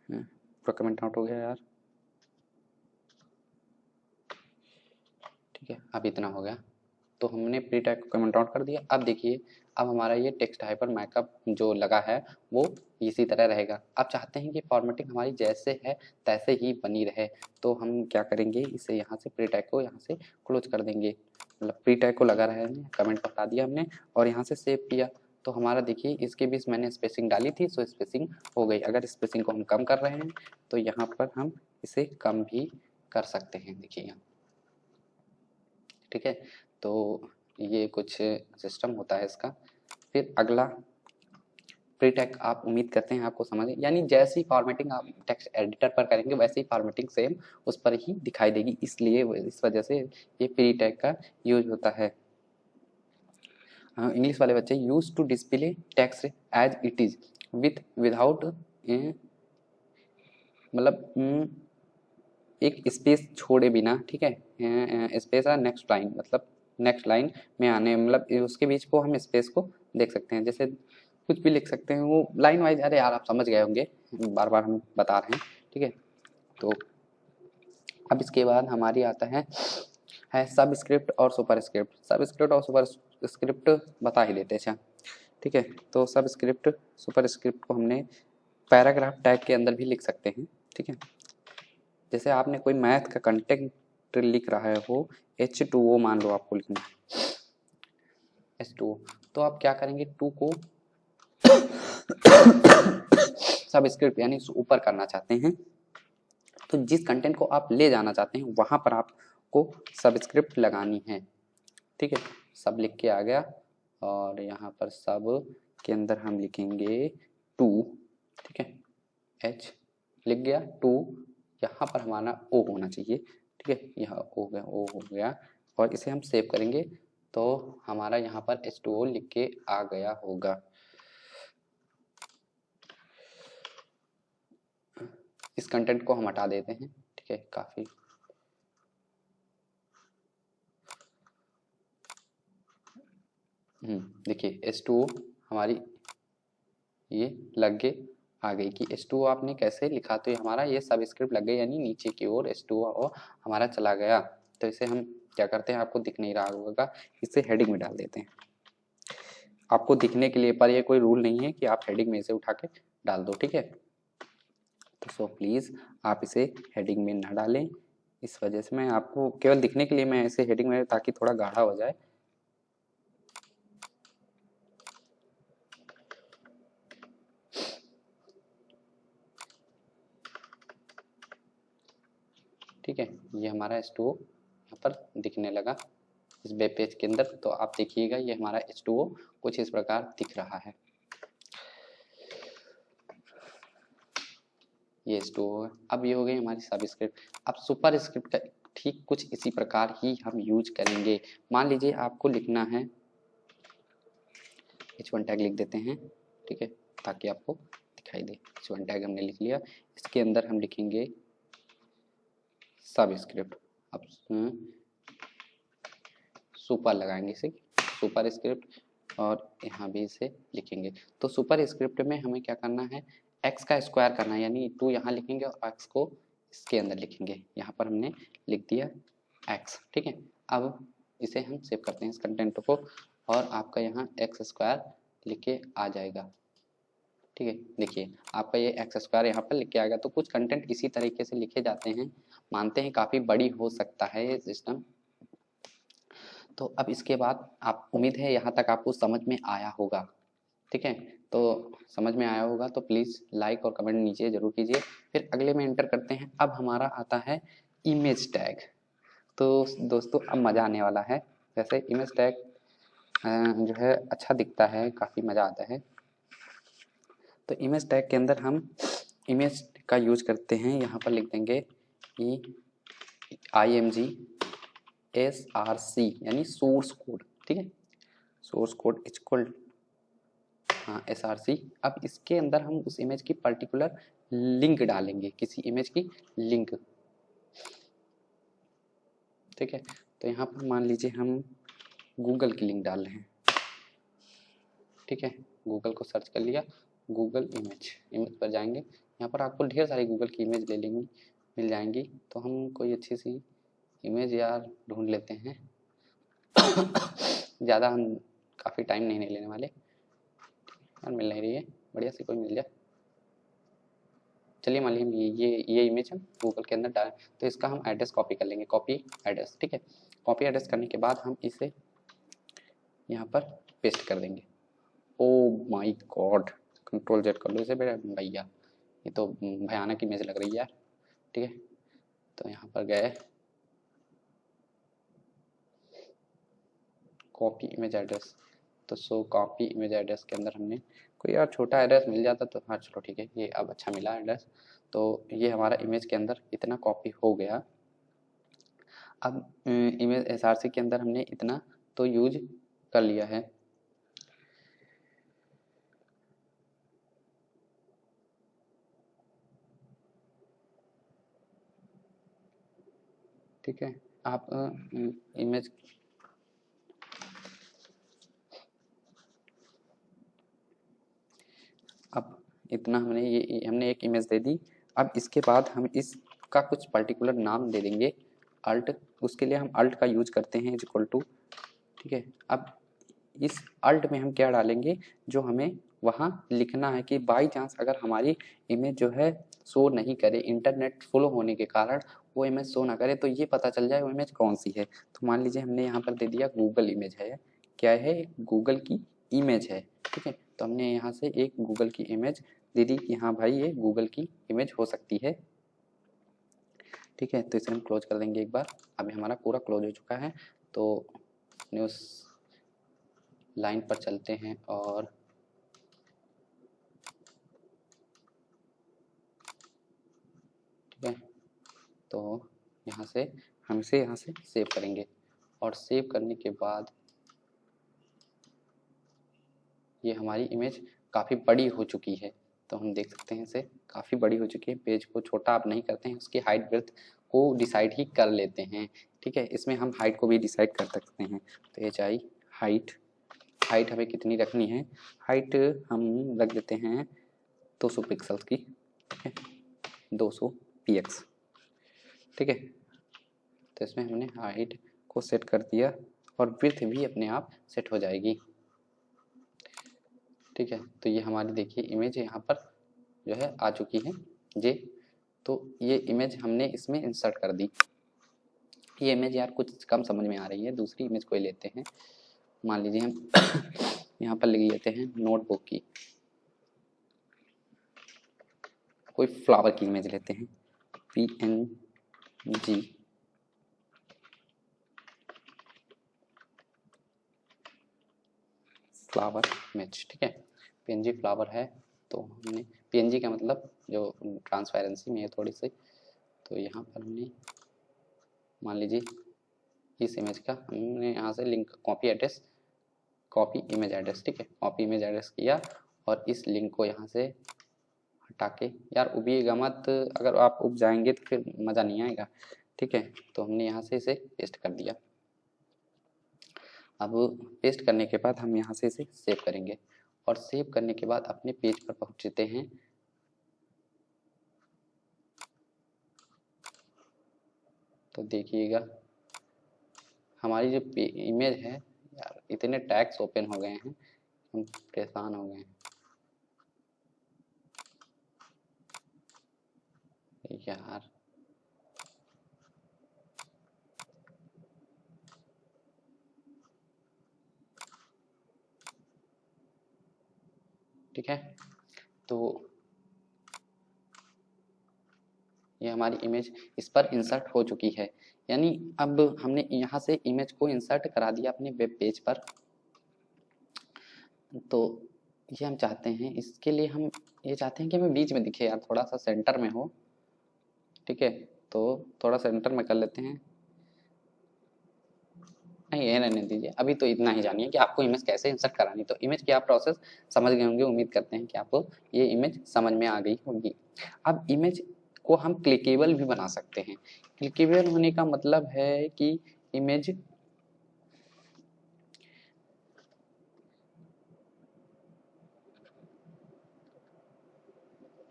पूरा कमेंट आउट हो गया यार, ठीक है। अब इतना हो गया तो हमने प्री टैग को कमेंट आउट कर दिया। अब देखिए अब हमारा ये टेक्स्ट हाइपर मार्कअप जो लगा है वो इसी तरह रहेगा। अब चाहते हैं कि फॉर्मेटिंग हमारी जैसे है तैसे ही बनी रहे, तो हम क्या करेंगे, इसे यहाँ से प्री टैग को यहाँ से क्लोज कर देंगे। मतलब प्री टैग को लगा रहे हैं, कमेंट बता दिया हमने और यहाँ से सेव किया। तो हमारा देखिए इसके बीच मैंने स्पेसिंग डाली थी, सो स्पेसिंग हो गई। अगर स्पेसिंग को हम कम कर रहे हैं तो यहाँ पर हम इसे कम भी कर सकते हैं, देखिए यहाँ, ठीक है। तो ये कुछ सिस्टम होता है इसका। फिर अगला प्री टैग आप उम्मीद करते हैं आपको समझ, यानी जैसी फॉर्मेटिंग आप टेक्स्ट एडिटर पर करेंगे वैसी फॉर्मेटिंग सेम उस पर ही दिखाई देगी, इसलिए इस वजह से ये प्री टैग का यूज होता है। इंग्लिश वाले बच्चे use to display text as it is without मतलब एक स्पेस छोड़े बिना, ठीक है। स्पेस है नेक्स्ट लाइन, मतलब नेक्स्ट लाइन में आने, मतलब उसके बीच को हम स्पेस को देख सकते हैं, जैसे कुछ भी लिख सकते हैं वो लाइन वाइज। अरे यार आप समझ गए होंगे, बार बार हम बता रहे हैं, ठीक है। तो अब इसके बाद हमारी आता है सब स्क्रिप्ट और सुपर स्क्रिप्ट। सब स्क्रिप्ट और सुपर स्क्रिप्ट बता ही देते हैं, ठीक है। तो सब स्क्रिप्ट सुपर स्क्रिप्ट को हमने पैराग्राफ टैग के अंदर भी लिख सकते हैं, ठीक है। जैसे आपने कोई मैथ का कंटेंट लिख रहा है हो, H2O मान लो आपको लिखना है H2O, तो आप क्या करेंगे, 2 को सब स्क्रिप्ट यानी ऊपर करना चाहते हैं, तो जिस कंटेंट को आप ले जाना चाहते हैं वहां पर आपको सबस्क्रिप्ट लगानी है, ठीक है। सब लिख के आ गया और यहाँ पर सब के अंदर हम लिखेंगे 2, ठीक है। H लिख गया 2, यहाँ पर हमारा O होना चाहिए, ठीक है। यह O हो गया और इसे हम सेव करेंगे तो हमारा यहाँ पर H2O लिख के आ गया होगा। इस कंटेंट को हम हटा देते हैं, ठीक है। काफी देखिए H2O हमारी ये लग के आ गई कि H2O आपने कैसे लिखा, तो ये हमारा ये सब स्क्रिप्ट लग गई, यानी नीचे की ओर H2O हमारा चला गया। तो इसे हम क्या करते हैं, आपको दिख नहीं रहा होगा, इसे हेडिंग में डाल देते हैं आपको दिखने के लिए, पर ये कोई रूल नहीं है कि आप हेडिंग में इसे उठा के डाल दो, ठीक है। तो सो प्लीज़ आप इसे हेडिंग में ना डालें। इस वजह से मैं आपको केवल दिखने के लिए मैं ऐसे हेडिंग में, ताकि थोड़ा गाढ़ा हो जाए। ठीक है, ये हमारा H2O यहाँ पर दिखने लगा इस वेब पेज के अंदर। तो आप देखिएगा ये हमारा H2O कुछ इस प्रकार दिख रहा है। ये H2O है। अब ये हो गई हमारी सबस्क्रिप्ट। अब सुपर स्क्रिप्ट का ठीक कुछ इसी प्रकार ही हम यूज करेंगे। मान लीजिए आपको लिखना है, H1 टैग लिख देते हैं, ठीक है, ताकि आपको दिखाई दे। H1 टैग हमने लिख लिया, इसके अंदर हम लिखेंगे सबस्क्रिप्ट। अब सुपर लगाएंगे इसे, सुपर स्क्रिप्ट, और यहाँ भी इसे लिखेंगे। तो सुपर स्क्रिप्ट में हमें क्या करना है, x का स्क्वायर करना है, यानी 2 यहाँ लिखेंगे और x को इसके अंदर लिखेंगे। यहाँ पर हमने लिख दिया x, ठीक है। अब इसे हम सेव करते हैं इस कंटेंट को, और आपका यहाँ x स्क्वायर लिख के आ जाएगा, ठीक है। देखिए आपका ये एक्स स्क्वायर यहाँ पर लिख के आएगा। तो कुछ कंटेंट इसी तरीके से लिखे जाते हैं, मानते हैं काफ़ी बड़ी हो सकता है ये सिस्टम। तो अब इसके बाद आप, उम्मीद है यहाँ तक आपको समझ में आया होगा, ठीक है। तो समझ में आया होगा तो प्लीज़ लाइक और कमेंट नीचे जरूर कीजिए। फिर अगले में एंटर करते हैं। अब हमारा आता है इमेज टैग। तो दोस्तों अब मज़ा आने वाला है। वैसे इमेज टैग जो है अच्छा दिखता है, काफ़ी मज़ा आता है। तो इमेज टैग के अंदर हम इमेज का यूज करते हैं। यहाँ पर लिख देंगे IMG SRC, यानी सोर्स कोड, ठीक है। सोर्स कोड इक्वल, हाँ, SRC। अब इसके अंदर हम उस इमेज की पर्टिकुलर लिंक डालेंगे, किसी इमेज की लिंक, ठीक है। तो यहाँ पर मान लीजिए हम गूगल की लिंक डाल रहे हैं, ठीक है। गूगल को सर्च कर लिया, गूगल इमेज पर जाएंगे। यहाँ पर आपको ढेर सारी गूगल की इमेज ले लेंगी, मिल जाएंगी। तो हम कोई अच्छी सी इमेज यार ढूंढ लेते हैं। ज़्यादा हम काफ़ी टाइम नहीं लेने वाले यार, मिल नहीं रही है, बढ़िया सी कोई मिल जाए। चलिए मान लीजिए हम ये इमेज हम गूगल के अंदर डालें। तो इसका हम एड्रेस कॉपी कर लेंगे, कॉपी एड्रेस, ठीक है। कॉपी एड्रेस करने के बाद हम इसे यहाँ पर पेस्ट कर देंगे। Oh my God, control Z कर लो इसे भैया, ये तो भयानक इमेज लग रही है यार, ठीक है। तो यहाँ पर गए, कॉपी इमेज एड्रेस। तो सो कॉपी इमेज एड्रेस के अंदर हमने कोई यार छोटा एड्रेस मिल जाता तो हाँ चलो ठीक है, ये अब अच्छा मिला एड्रेस। तो ये हमारा इमेज के अंदर इतना कॉपी हो गया। अब इमेज SRC के अंदर हमने इतना तो यूज कर लिया है। ठीक है, आप इमेज, अब इतना हमने एक इमेज दे दी। अब इसके बाद हम इसका कुछ पर्टिकुलर नाम दे देंगे, अल्ट। उसके लिए हम अल्ट का यूज करते हैं, इज इक्वल टू, ठीक है। अब इस अल्ट में हम क्या डालेंगे, जो हमें वहाँ लिखना है कि बाई चांस अगर हमारी इमेज जो है शो नहीं करे, इंटरनेट फ्लो होने के कारण वो इमेज शो ना करे, तो ये पता चल जाए वो इमेज कौन सी है। तो मान लीजिए हमने यहाँ पर दे दिया गूगल इमेज है, क्या है, गूगल की इमेज है, ठीक है। तो हमने यहाँ से एक गूगल की इमेज दे दी कि हाँ भाई ये गूगल की इमेज हो सकती है, ठीक है। तो इसे हम क्लोज कर देंगे एक बार। अभी हमारा पूरा क्लोज हो चुका है। तो न्यूज़ लाइन पर चलते हैं और ठीक है, तो यहाँ से हम इसे यहाँ से सेव करेंगे, और सेव करने के बाद ये हमारी इमेज काफ़ी बड़ी हो चुकी है। तो हम देख सकते हैं इसे काफ़ी बड़ी हो चुकी है। पेज को छोटा आप नहीं करते हैं, उसकी हाइट ब्रेड्थ को डिसाइड ही कर लेते हैं, ठीक है। इसमें हम हाइट को भी डिसाइड कर सकते हैं। तो HI हाइट हमें कितनी रखनी है, हाइट हम रख देते हैं 200 पिक्सल्स की, ठीक है, 200 px, ठीक है। तो इसमें हमने हाइट को सेट कर दिया, और विड्थ भी अपने आप सेट हो जाएगी, ठीक है। तो ये हमारी देखिए इमेज यहाँ पर जो है आ चुकी है। जी। तो ये इमेज हमने इसमें इंसर्ट कर दी। ये इमेज यार कुछ कम समझ में आ रही है, दूसरी इमेज कोई लेते हैं। मान लीजिए हम यहाँ पर लिख लेते हैं नोटबुक की, कोई फ्लावर की इमेज लेते हैं, PNG फ्लावर इमेज, ठीक है। PNG फ्लावर है, तो हमने PNG का मतलब जो ट्रांसपेरेंसी में है थोड़ी सी, तो यहाँ पर हमने मान लीजिए इस इमेज का हमने यहाँ से link copy address, copy image address, ठीक है, कॉपी इमेज एड्रेस किया और इस लिंक को यहाँ से हटा के, यार उबिएगा मत, अगर आप उब जाएंगे तो फिर मज़ा नहीं आएगा, ठीक है। तो हमने यहाँ से इसे पेस्ट कर दिया। अब पेस्ट करने के बाद हम यहाँ से इसे सेव करेंगे और सेव करने के बाद अपने पेज पर पहुँचते हैं। तो देखिएगा हमारी जो इमेज है, यार इतने टैग्स ओपन हो गए हैं, हम परेशान हो गए हैं यार। ठीक है, तो ये हमारी इमेज इस पर इंसर्ट हो चुकी है, यानी अब हमने यहाँ से इमेज को इंसर्ट करा दिया अपने वेब पेज पर। तो ये हम चाहते हैं, इसके लिए हम ये चाहते हैं कि हमें बीच में दिखे यार, थोड़ा सा सेंटर में हो, ठीक है। तो थोड़ा सेंटर में कर लेते हैं, नहीं ये रहने दीजिए, अभी तो इतना ही जानिए कि आपको इमेज कैसे इंसर्ट करानी। तो इमेज की आप प्रोसेस समझ गए होंगे, उम्मीद करते हैं कि आपको ये इमेज समझ में आ गई होगी। अब इमेज को हम क्लिकेबल भी बना सकते हैं। क्लिकेबल होने का मतलब है कि इमेज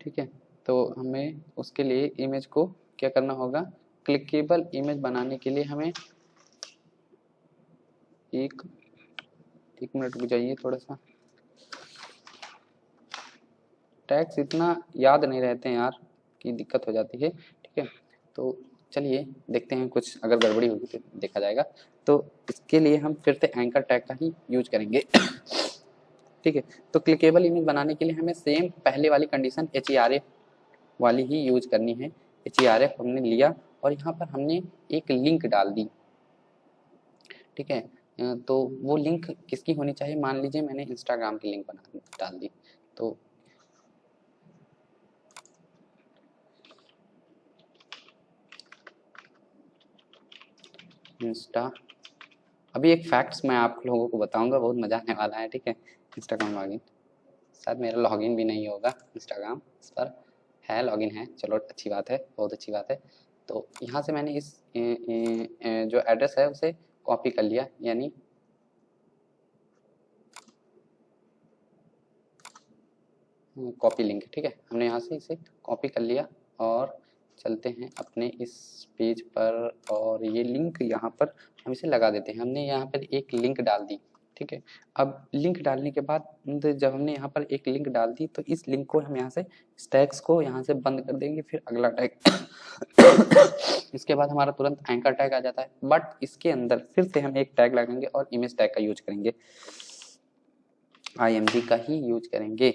ठीक है, तो हमें उसके लिए इमेज को क्या करना होगा, क्लिकेबल इमेज बनाने के लिए हमें एक मिनट रुक जाइए, थोड़ा सा टैग्स इतना याद नहीं रहते हैं यार, की दिक्कत हो जाती है, ठीक है। तो चलिए देखते हैं, कुछ अगर गड़बड़ी होगी तो देखा जाएगा। तो इसके लिए हम फिर से एंकर टैग का ही यूज करेंगे ठीक है। तो क्लिकेबल इमेज बनाने के लिए हमें सेम पहले वाली कंडीशन HERF वाली ही यूज करनी है। HERF हमने लिया और यहाँ पर हमने एक लिंक डाल दी, ठीक है। तो वो लिंक किसकी होनी चाहिए, मान लीजिए मैंने इंस्टाग्राम की लिंक बना डाल दी, तो इंस्टा, अभी एक फैक्ट्स मैं आप लोगों को बताऊंगा, बहुत मजा आने वाला है, ठीक है। इंस्टाग्राम लॉगिन, शायद मेरा लॉगिन भी नहीं होगा इंस्टाग्राम, इस पर है लॉगिन है, चलो अच्छी बात है, बहुत अच्छी बात है। तो यहाँ से मैंने इस जो एड्रेस है उसे कॉपी कर लिया, यानी कॉपी लिंक, ठीक है। हमने यहाँ से इसे कॉपी कर लिया और चलते हैं अपने इस पेज पर, और ये लिंक यहाँ पर हम इसे लगा देते हैं। हमने यहाँ पर एक लिंक डाल दी, ठीक है। अब लिंक डालने के बाद जब हमने यहाँ पर एक लिंक डाल दी, तो इस लिंक को हम यहाँ से, इस टैग्स को यहाँ से बंद कर देंगे, फिर अगला टैग इसके बाद हमारा तुरंत एंकर टैग आ जाता है, बट इसके अंदर फिर से हम एक टैग लगाएंगे और इमेज टैग का यूज करेंगे, IMG का ही यूज करेंगे।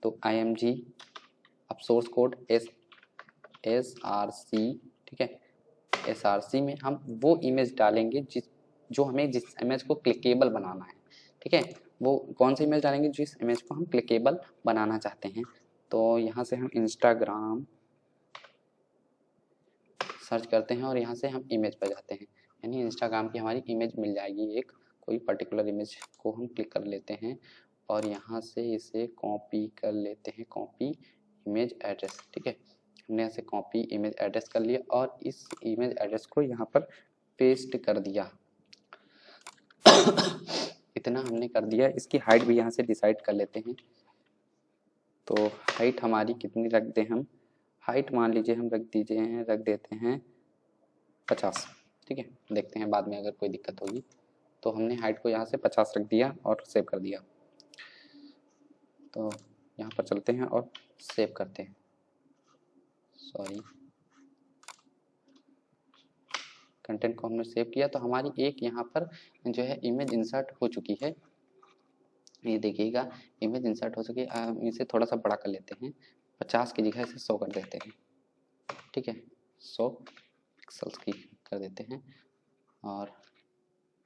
तो IMG, अब सोर्स कोड SRC, ठीक है। SRC में हम वो इमेज डालेंगे जो हमें जिस इमेज को क्लिकेबल बनाना है, ठीक है। वो कौन सी इमेज डालेंगे, जिस इमेज को हम क्लिकेबल बनाना चाहते हैं। तो यहाँ से हम इंस्टाग्राम सर्च करते हैं और यहाँ से हम इमेज पर जाते हैं, यानी इंस्टाग्राम की हमारी इमेज मिल जाएगी, एक कोई पर्टिकुलर इमेज को हम क्लिक कर लेते हैं और यहाँ से इसे कॉपी कर लेते हैं, कॉपी इमेज एड्रेस, ठीक है। हमने यहाँ से कॉपी इमेज एड्रेस कर लिया और इस इमेज एड्रेस को यहाँ पर पेस्ट कर दिया इतना हमने कर दिया। इसकी हाइट भी यहाँ से डिसाइड कर लेते हैं। तो हाइट हमारी कितनी रख दें हम, हाइट मान लीजिए हम रख देते हैं 50, ठीक है। देखते हैं बाद में अगर कोई दिक्कत होगी। तो हमने हाइट को यहाँ से 50 रख दिया और सेव कर दिया। तो यहाँ पर चलते हैं और सेव करते हैं। सॉरी, कंटेंट को हमने सेव किया तो हमारी एक यहाँ पर जो है इमेज इंसर्ट हो चुकी है। ये देखिएगा इमेज इंसर्ट हो चुकी है। हम इसे थोड़ा सा बड़ा कर लेते हैं, 50 की जगह से 100 कर देते हैं, ठीक है, 100 पिक्सल्स की कर देते हैं और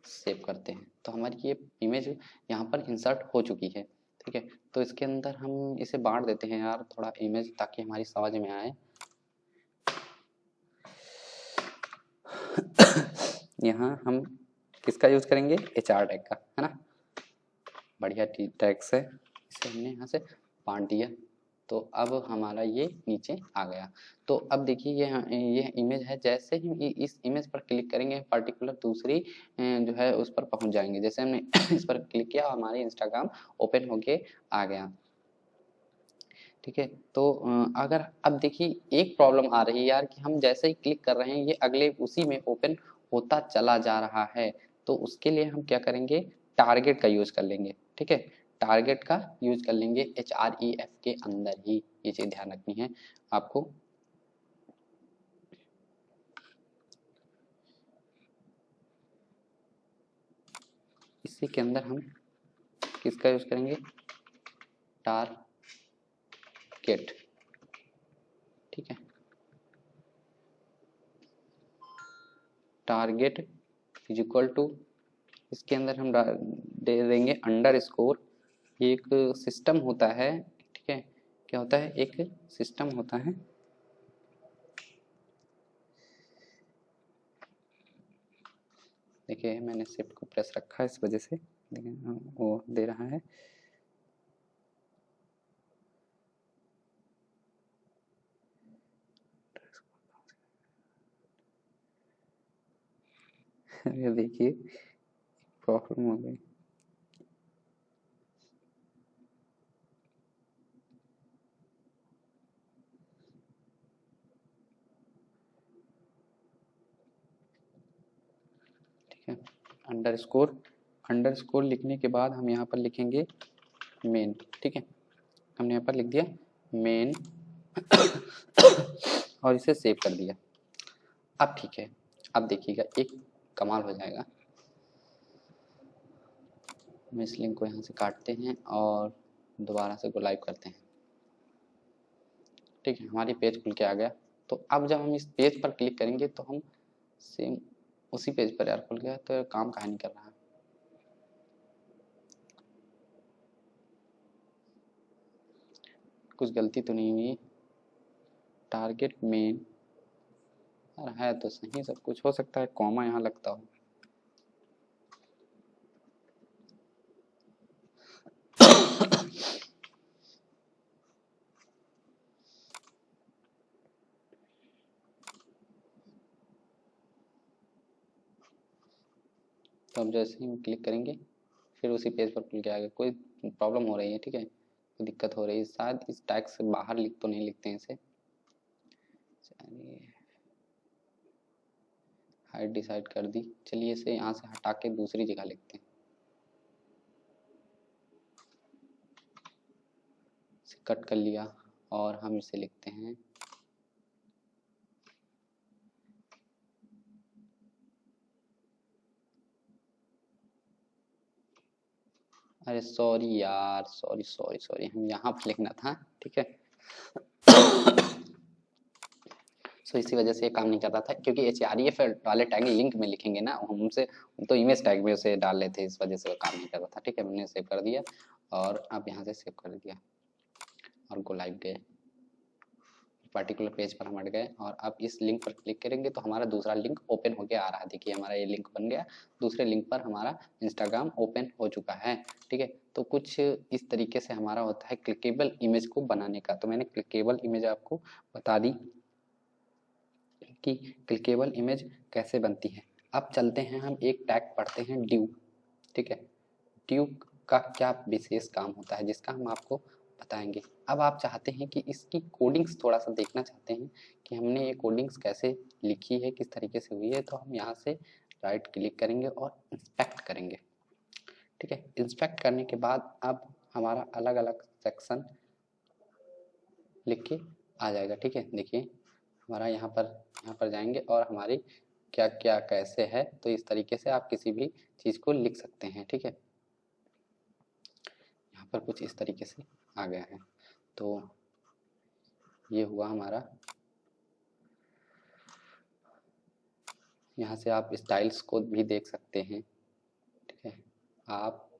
सेव करते हैं। तो हमारी ये इमेज यहाँ पर इंसर्ट हो चुकी है, ठीक है। तो इसके अंदर हम इसे बांट देते हैं यार थोड़ा इमेज, ताकि हमारी समझ में आए। यहाँ हम किसका यूज करेंगे, HR टैग का, है ना, बढ़िया टैग से इसे हमने यहाँ से बांट दिया। तो अब हमारा ये नीचे आ गया। तो अब देखिए ये इमेज है, जैसे ही इस इमेज पर क्लिक करेंगे पर्टिकुलर दूसरी जो है उस पर पहुंच जाएंगे। जैसे हमने इस पर क्लिक किया हमारे इंस्टाग्राम ओपन होके आ गया, ठीक है। तो अगर अब देखिए एक प्रॉब्लम आ रही है यार कि हम जैसे ही क्लिक कर रहे हैं ये अगले उसी में ओपन होता चला जा रहा है। तो उसके लिए हम क्या करेंगे, टारगेट का यूज कर लेंगे, ठीक है, टारगेट का यूज कर लेंगे href के अंदर ही, ये चीज ध्यान रखनी है आपको। इसी के अंदर हम किसका यूज करेंगे, टारगेट, ठीक है। टारगेट इज इक्वल टू, इसके अंदर हम दे देंगे अंडरस्कोर। एक सिस्टम होता है, ठीक है, क्या होता है, एक सिस्टम होता है, देखिए मैंने शिफ्ट को प्रेस रखा है इस वजह से देखिए वो दे रहा है। ये देखिए प्रॉब्लम हो गई। ठीक है, अंडरस्कोर लिखने के बाद हम यहाँ पर लिखेंगे मेन, ठीक है, हमने यहाँ पर लिख दिया मेन और इसे सेव कर दिया। अब ठीक है, अब देखिएगा एक कमाल हो जाएगा। हम इस लिंक को यहाँ से काटते हैं और दोबारा से गो लाइव करते हैं, ठीक है, हमारी पेज खुल के आ गया। तो अब जब हम इस पेज पर क्लिक करेंगे तो हम सेम उसी पेज पर यार खुल गया, तो काम काहे नहीं कर रहा है। कुछ गलती तो नहीं हुई, टारगेट मेन और है तो सही सब कुछ, हो सकता है कॉमा यहाँ लगता हो। तो अब जैसे ही हम क्लिक करेंगे फिर उसी पेज पर खुल के आएगा। कोई प्रॉब्लम हो रही है, ठीक है, कोई दिक्कत हो रही है, शायद इस टैग से बाहर लिख तो नहीं लिखते हैं इसे, हाइट डिसाइड कर दी, चलिए इसे यहाँ से हटा के दूसरी जगह लिखते हैं, इसे कट कर लिया और हम इसे लिखते हैं अरे सॉरी यार, सॉरी हम यहाँ पर लिखना था, ठीक है। सो इसी वजह से ये काम नहीं कर रहा था, क्योंकि href वाले टैग लिंक में लिखेंगे ना, हमसे तो इमेज टैग में उसे डाल लेते हैं, इस वजह से वो काम नहीं कर रहा था, ठीक है। मैंने सेव कर दिया और अब यहाँ से सेव कर दिया और गो लाइव गए, पर्टिकुलर पेज पर हम अट गए और अब इस लिंक पर क्लिक करेंगे तो हमारा दूसरा लिंक ओपन होके आ रहा है। देखिए हमारा ये लिंक बन गया, दूसरे लिंक पर हमारा इंस्टाग्राम ओपन हो चुका है, ठीक है। तो कुछ इस तरीके से हमारा होता है क्लिकेबल इमेज को बनाने का। तो मैंने क्लिकेबल इमेज आपको बता दी कि क्लिकेबल इमेज कैसे बनती है। अब चलते हैं हम एक टैग पढ़ते हैं ड्यू, ठीक है, ड्यू का क्या विशेष काम होता है जिसका हम आपको बताएंगे। अब आप चाहते हैं कि इसकी कोडिंग्स थोड़ा सा देखना चाहते हैं कि हमने ये कोडिंग्स कैसे लिखी है, किस तरीके से हुई है, तो हम यहाँ से राइट क्लिक करेंगे और इंस्पेक्ट करेंगे, ठीक है। इंस्पेक्ट करने के बाद अब हमारा अलग अलग सेक्शन लिख के आ जाएगा, ठीक है। देखिए हमारा यहाँ पर जाएंगे और हमारी क्या क्या कैसे है, तो इस तरीके से आप किसी भी चीज़ को लिख सकते हैं। ठीक है, यहाँ पर कुछ इस तरीके से आ गया है। तो ये हुआ हमारा। यहाँ से आप स्टाइल्स को भी देख सकते हैं। ठीक है, आप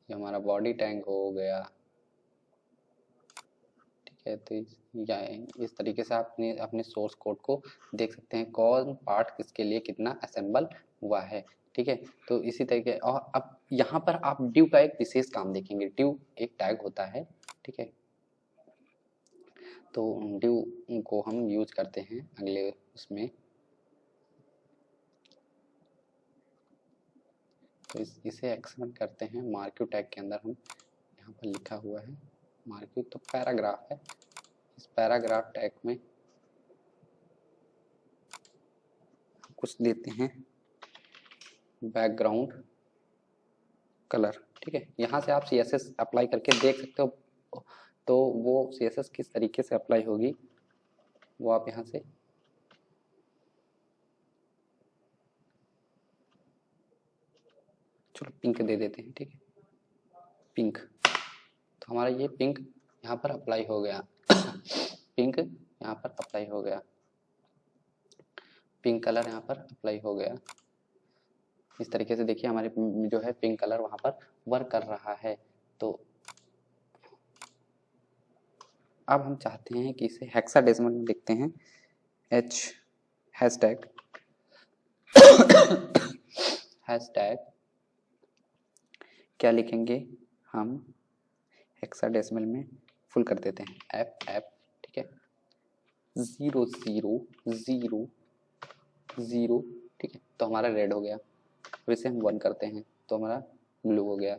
ये हमारा बॉडी टैग हो गया। ठीक है, तो इस तरीके से आप अपने सोर्स कोड को देख सकते हैं, कौन पार्ट किसके लिए कितना असेंबल हुआ है। ठीक है, तो इसी तरीके। और अब यहाँ पर आप ड्यू का एक विशेष काम देखेंगे। ड्यू एक टैग होता है। ठीक है, तो ड्यू को हम यूज करते हैं अगले उसमें। तो इसे एक्सपेंड करते हैं मार्क्यू टैग के अंदर। हम यहाँ पर लिखा हुआ है मार्क्यू, तो पैराग्राफ है। इस पैराग्राफ टैग में कुछ देते हैं बैकग्राउंड कलर। ठीक है, यहाँ से आप CSS अप्लाई करके देख सकते हो। तो वो CSS किस तरीके से अप्लाई होगी वो आप यहाँ से चलो पिंक दे देते हैं। ठीक है, पिंक। तो हमारा ये पिंक यहाँ पर अप्लाई हो गया। पिंक यहाँ पर अप्लाई हो गया, पिंक कलर यहाँ पर अप्लाई हो गया। इस तरीके से देखिए हमारे जो है पिंक कलर वहाँ पर वर्क कर रहा है। तो अब हम चाहते हैं कि इसे हेक्साडेसिमल में लिखते हैं। हैशटैग हैशटैग क्या लिखेंगे हम, हेक्साडेसिमल में फुल कर देते हैं FF। ठीक है, 0 0 0 0। ठीक है, तो हमारा रेड हो गया। अब इसे हम 1 करते हैं तो हमारा ब्लू हो गया।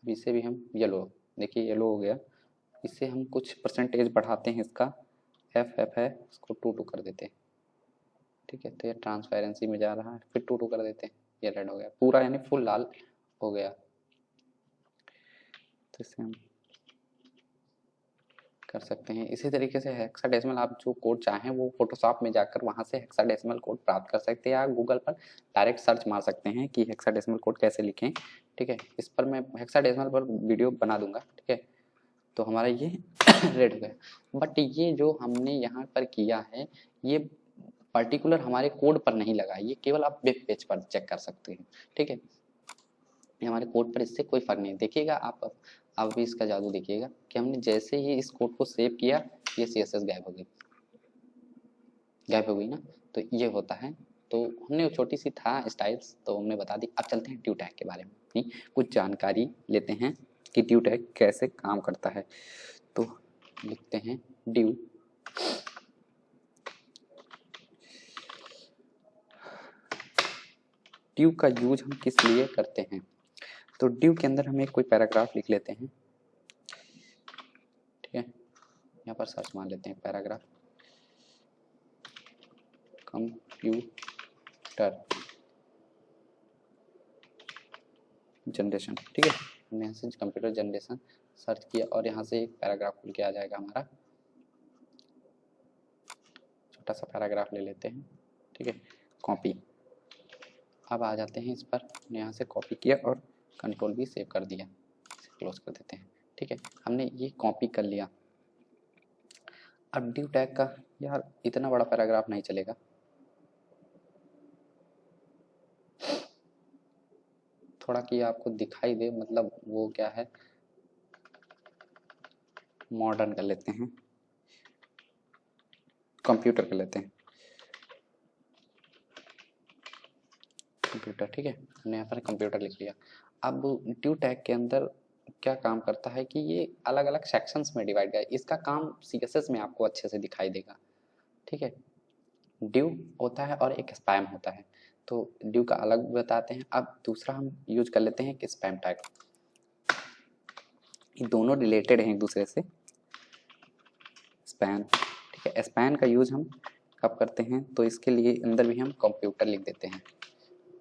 इसे भी हम येलो, देखिए येलो हो गया। इससे हम कुछ परसेंटेज बढ़ाते हैं, इसका FF है, इसको 2 कर देते हैं। ठीक है, तो ये ट्रांसपेरेंसी में जा रहा है, फिर 2 कर देते हैं। ये रेड हो गया पूरा, यानी फुल लाल हो गया। तो इसे हम कर सकते हैं। इसी तरीके से हेक्साडेसिमल आप जो कोड चाहें वो फोटोशॉप में जाकर वहां से हेक्साडेसिमल कोड प्राप्त कर सकते हैं, या गूगल पर डायरेक्ट सर्च मार सकते हैं कि हेक्साडेसिमल कोड कैसे लिखें। ठीक है, इस पर मैं हेक्साडेसिमल पर वीडियो बना दूंगा। ठीक है, तो हमारा ये रेड हो गया। बट ये जो हमने यहाँ पर किया है ये पर्टिकुलर हमारे कोड पर नहीं लगा, ये केवल आप वेब पेज पर चेक कर सकते हैं। ठीक है, ये हमारे कोड पर इससे कोई फर्क नहीं। देखिएगा आप भी इसका जादू देखिएगा कि हमने जैसे ही इस कोड को सेव किया ये CSS गायब हो गई ना। तो ये होता है। तो हमने छोटी सी था स्टाइल्स तो हमने बता दी। अब चलते हैं ड्यू टैग के बारे में अपनी कुछ जानकारी लेते हैं कि ड्यू टैग कैसे काम करता है। तो लिखते हैं ड्यू। ड्यू का यूज हम किस लिए करते हैं, तो ड्यू के अंदर हम एक कोई पैराग्राफ लिख लेते हैं। ठीक है, यहाँ पर सर्च मान लेते हैं पैराग्राफ कंप्यूटर जनरेशन। ठीक है, हमने यहाँ से कंप्यूटर जनरेशन सर्च किया और यहाँ से एक पैराग्राफ खुल के आ जाएगा हमारा। छोटा सा पैराग्राफ ले लेते हैं। ठीक है, कॉपी। अब आ जाते हैं इस पर, यहाँ से कॉपी किया और कंट्रोल भी सेव कर दिया, इसे क्लोज कर देते हैं। ठीक है, हमने ये कॉपी कर लिया। अब ड्यू टैग का यार इतना बड़ा पैराग्राफ नहीं चलेगा, थोड़ा कि आपको दिखाई दे, मतलब वो क्या है, मॉडर्न कर लेते हैं, कंप्यूटर कर लेते हैं, कंप्यूटर। ठीक है, हमने यहाँ पर कंप्यूटर लिख लिया। अब ड्यू टैग के अंदर क्या काम करता है कि ये अलग अलग सेक्शंस में डिवाइड है। इसका काम CSS में आपको अच्छे से दिखाई देगा। ठीक है, ड्यू होता है और एक स्पैम होता है, तो ड्यू का अलग बताते हैं। अब दूसरा हम यूज कर लेते हैं कि स्पैम टैग। ये दोनों रिलेटेड हैं एक दूसरे से। स्पैन, ठीक है, स्पैन का यूज हम कब करते हैं, तो इसके लिए अंदर भी हम कंप्यूटर लिख देते हैं।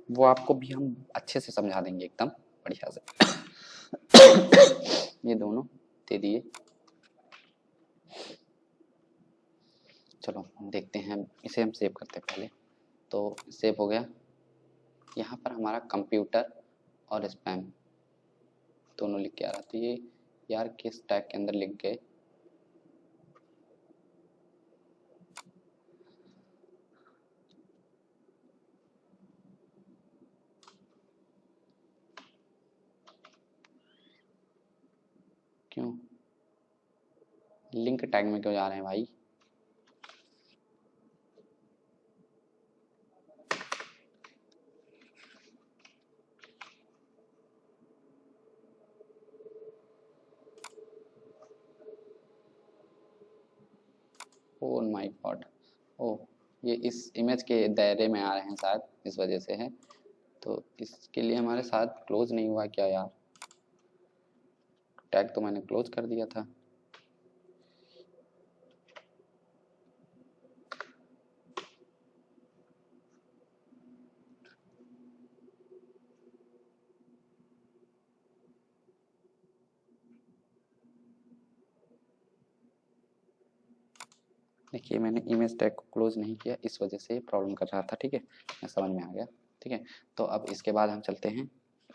वो आपको भी हम अच्छे से समझा देंगे एकदम बढ़िया से। ये दोनों दे दिए। चलो देखते हैं, इसे हम सेव करते हैं पहले। तो सेव हो गया। यहाँ पर हमारा कंप्यूटर और स्पैम दोनों लिख के आ रहा था। ये यार किस टैग के अंदर लिख गए? क्यों लिंक टैग में क्यों जा रहे हैं भाई? ओह माय गॉड, ओह ये इस इमेज के दायरे में आ रहे हैं शायद, इस वजह से है। तो इसके लिए हमारे साथ क्लोज नहीं हुआ क्या यार? टैग तो मैंने क्लोज कर दिया था। देखिए मैंने इमेज टैग को क्लोज नहीं किया, इस वजह से प्रॉब्लम कर रहा था। ठीक है, मैं समझ में आ गया। ठीक है, तो अब इसके बाद हम चलते हैं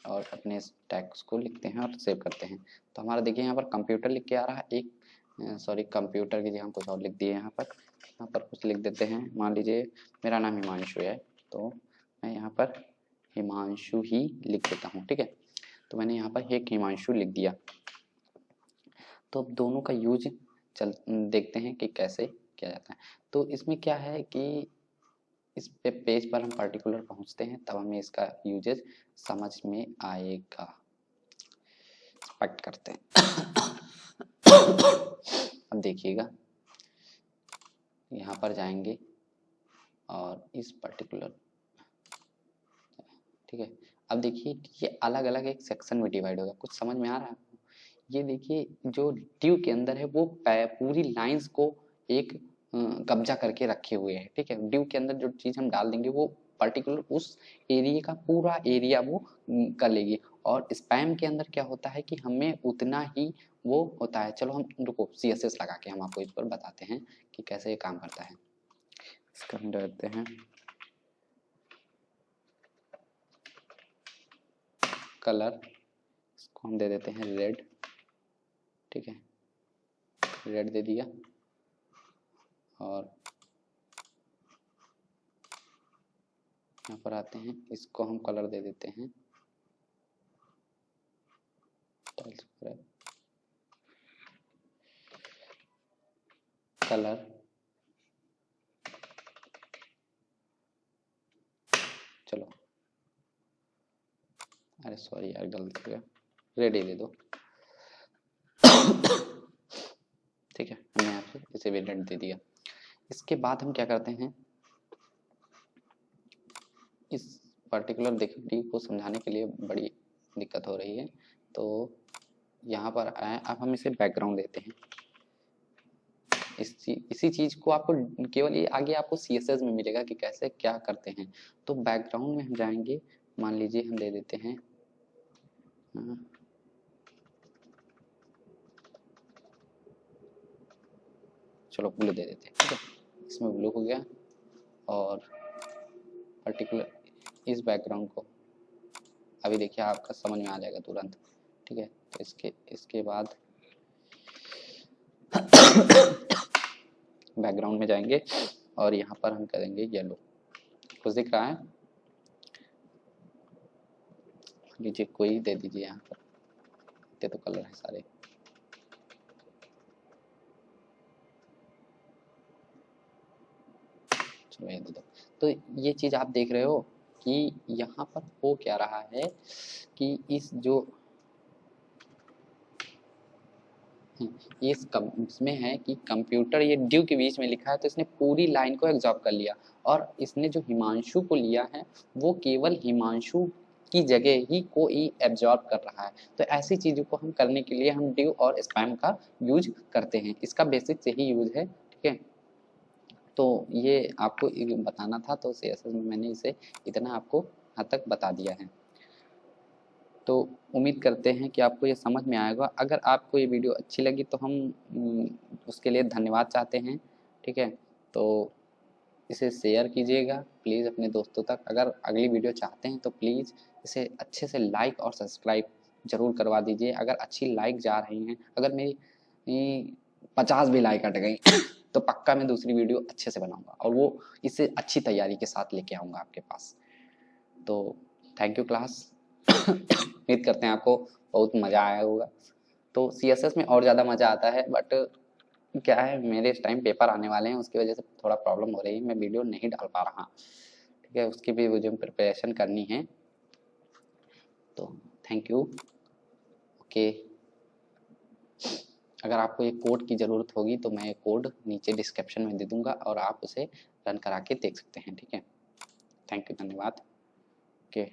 और अपने टैग्स को लिखते हैं और सेव करते हैं। तो हमारा देखिए यहाँ पर कंप्यूटर लिख के आ रहा है, एक सॉरी कंप्यूटर की जगह हम कुछ और लिख दिए। यहाँ पर कुछ लिख देते हैं। मान लीजिए मेरा नाम हिमांशु है, तो मैं यहाँ पर हिमांशु ही लिख देता हूँ। ठीक है, तो मैंने यहाँ पर एक हिमांशु लिख दिया। तो अब दोनों का यूज चल देखते हैं कि कैसे किया जाता है। तो इसमें क्या है कि इस पे पेज पर हम पर्टिकुलर पहुंचते हैं, तब हमें इसका यूजेज समझ में आएगा। एक्सपेक्ट करते हैं। अब देखिएगा, यहाँ पर जाएंगे और इस पर्टिकुलर, ठीक है, अब देखिए ये अलग अलग एक सेक्शन में डिवाइड होगा। कुछ समझ में आ रहा है आपको? ये देखिए जो ड्यू के अंदर है वो पूरी लाइंस को एक कब्जा करके रखे हुए हैं। ठीक है, ड्यू के अंदर जो चीज हम डाल देंगे वो पर्टिकुलर उस एरिया का पूरा एरिया वो कर लेगी। और स्पैम के अंदर क्या होता है कि हमें उतना ही वो होता है। चलो हम रुको, CSS लगा के हम आपको इस पर बताते हैं कि कैसे ये काम करता है। इसका हम डालते हैं कलर, इसको हम दे देते हैं रेड। ठीक है, रेड दे दिया और यहाँ पर आते हैं, इसको हम कलर दे देते हैं कलर। चलो अरे सॉरी यार गलत हो गया, रेड ही दे दो। ठीक है, हमने यहाँ पे इसे भी रेड दे दिया। इसके बाद हम क्या करते हैं, इस पर्टिकुलर देखिए डी को समझाने के लिए बड़ी दिक्कत हो रही है। तो यहाँ पर आए, अब हम इसे बैकग्राउंड देते हैं। इसी चीज को आपको केवल ये आगे आपको CSS में मिलेगा कि कैसे क्या करते हैं। तो बैकग्राउंड में हम जाएंगे, मान लीजिए हम दे देते हैं चलो ब्लू दे देते हैं। ठीक है, इसमें ब्लू हो गया। और पर्टिकुलर इस बैकग्राउंड को अभी देखिए आपका समझ में आ जाएगा तुरंत। ठीक है, तो इसके बाद बैकग्राउंड में जाएंगे और यहाँ पर हम करेंगे येलो। कुछ दिख रहा है? लीजिए कोई दे दीजिए, यहाँ पर इतने तो कलर है सारे। चलो ये दे दो। तो ये चीज आप देख रहे हो कि यहाँ पर हो क्या रहा है कि इस जो इसमें है कि कंप्यूटर ये ड्यू के बीच में लिखा है, तो इसने पूरी लाइन को एब्जॉर्ब कर लिया। और इसने जो हिमांशु को लिया है वो केवल हिमांशु की जगह ही को ही एब्जॉर्ब कर रहा है। तो ऐसी चीजों को हम करने के लिए हम ड्यू और स्पैम का यूज करते हैं। इसका बेसिक यही यूज है। ठीक है, तो ये आपको बताना था, तो CSS में मैंने इसे इतना आपको हद तक बता दिया है। तो उम्मीद करते हैं कि आपको ये समझ में आएगा। अगर आपको ये वीडियो अच्छी लगी तो हम उसके लिए धन्यवाद चाहते हैं, ठीक है। तो इसे शेयर कीजिएगा प्लीज़ अपने दोस्तों तक। अगर अगली वीडियो चाहते हैं तो प्लीज़ इसे अच्छे से लाइक और सब्सक्राइब ज़रूर करवा दीजिए। अगर अच्छी लाइक जा रही हैं, अगर मेरी 50 भी लाइक अट गई तो पक्का मैं दूसरी वीडियो अच्छे से बनाऊंगा और वो इससे अच्छी तैयारी के साथ लेके आऊँगा आपके पास। तो थैंक यू क्लास। उम्मीद करते हैं आपको बहुत मज़ा आया होगा। तो CSS में और ज़्यादा मज़ा आता है, बट क्या है, मेरे इस टाइम पेपर आने वाले हैं, उसकी वजह से थोड़ा प्रॉब्लम हो रही है, मैं वीडियो नहीं डाल पा रहा, ठीक है। उसकी भी मुझे प्रिपरेशन करनी है। तो थैंक यू। ओके, अगर आपको ये कोड की ज़रूरत होगी तो मैं ये कोड नीचे डिस्क्रिप्शन में दे दूंगा और आप उसे रन करा के देख सकते हैं, ठीक है। थैंक यू, धन्यवाद। ओके।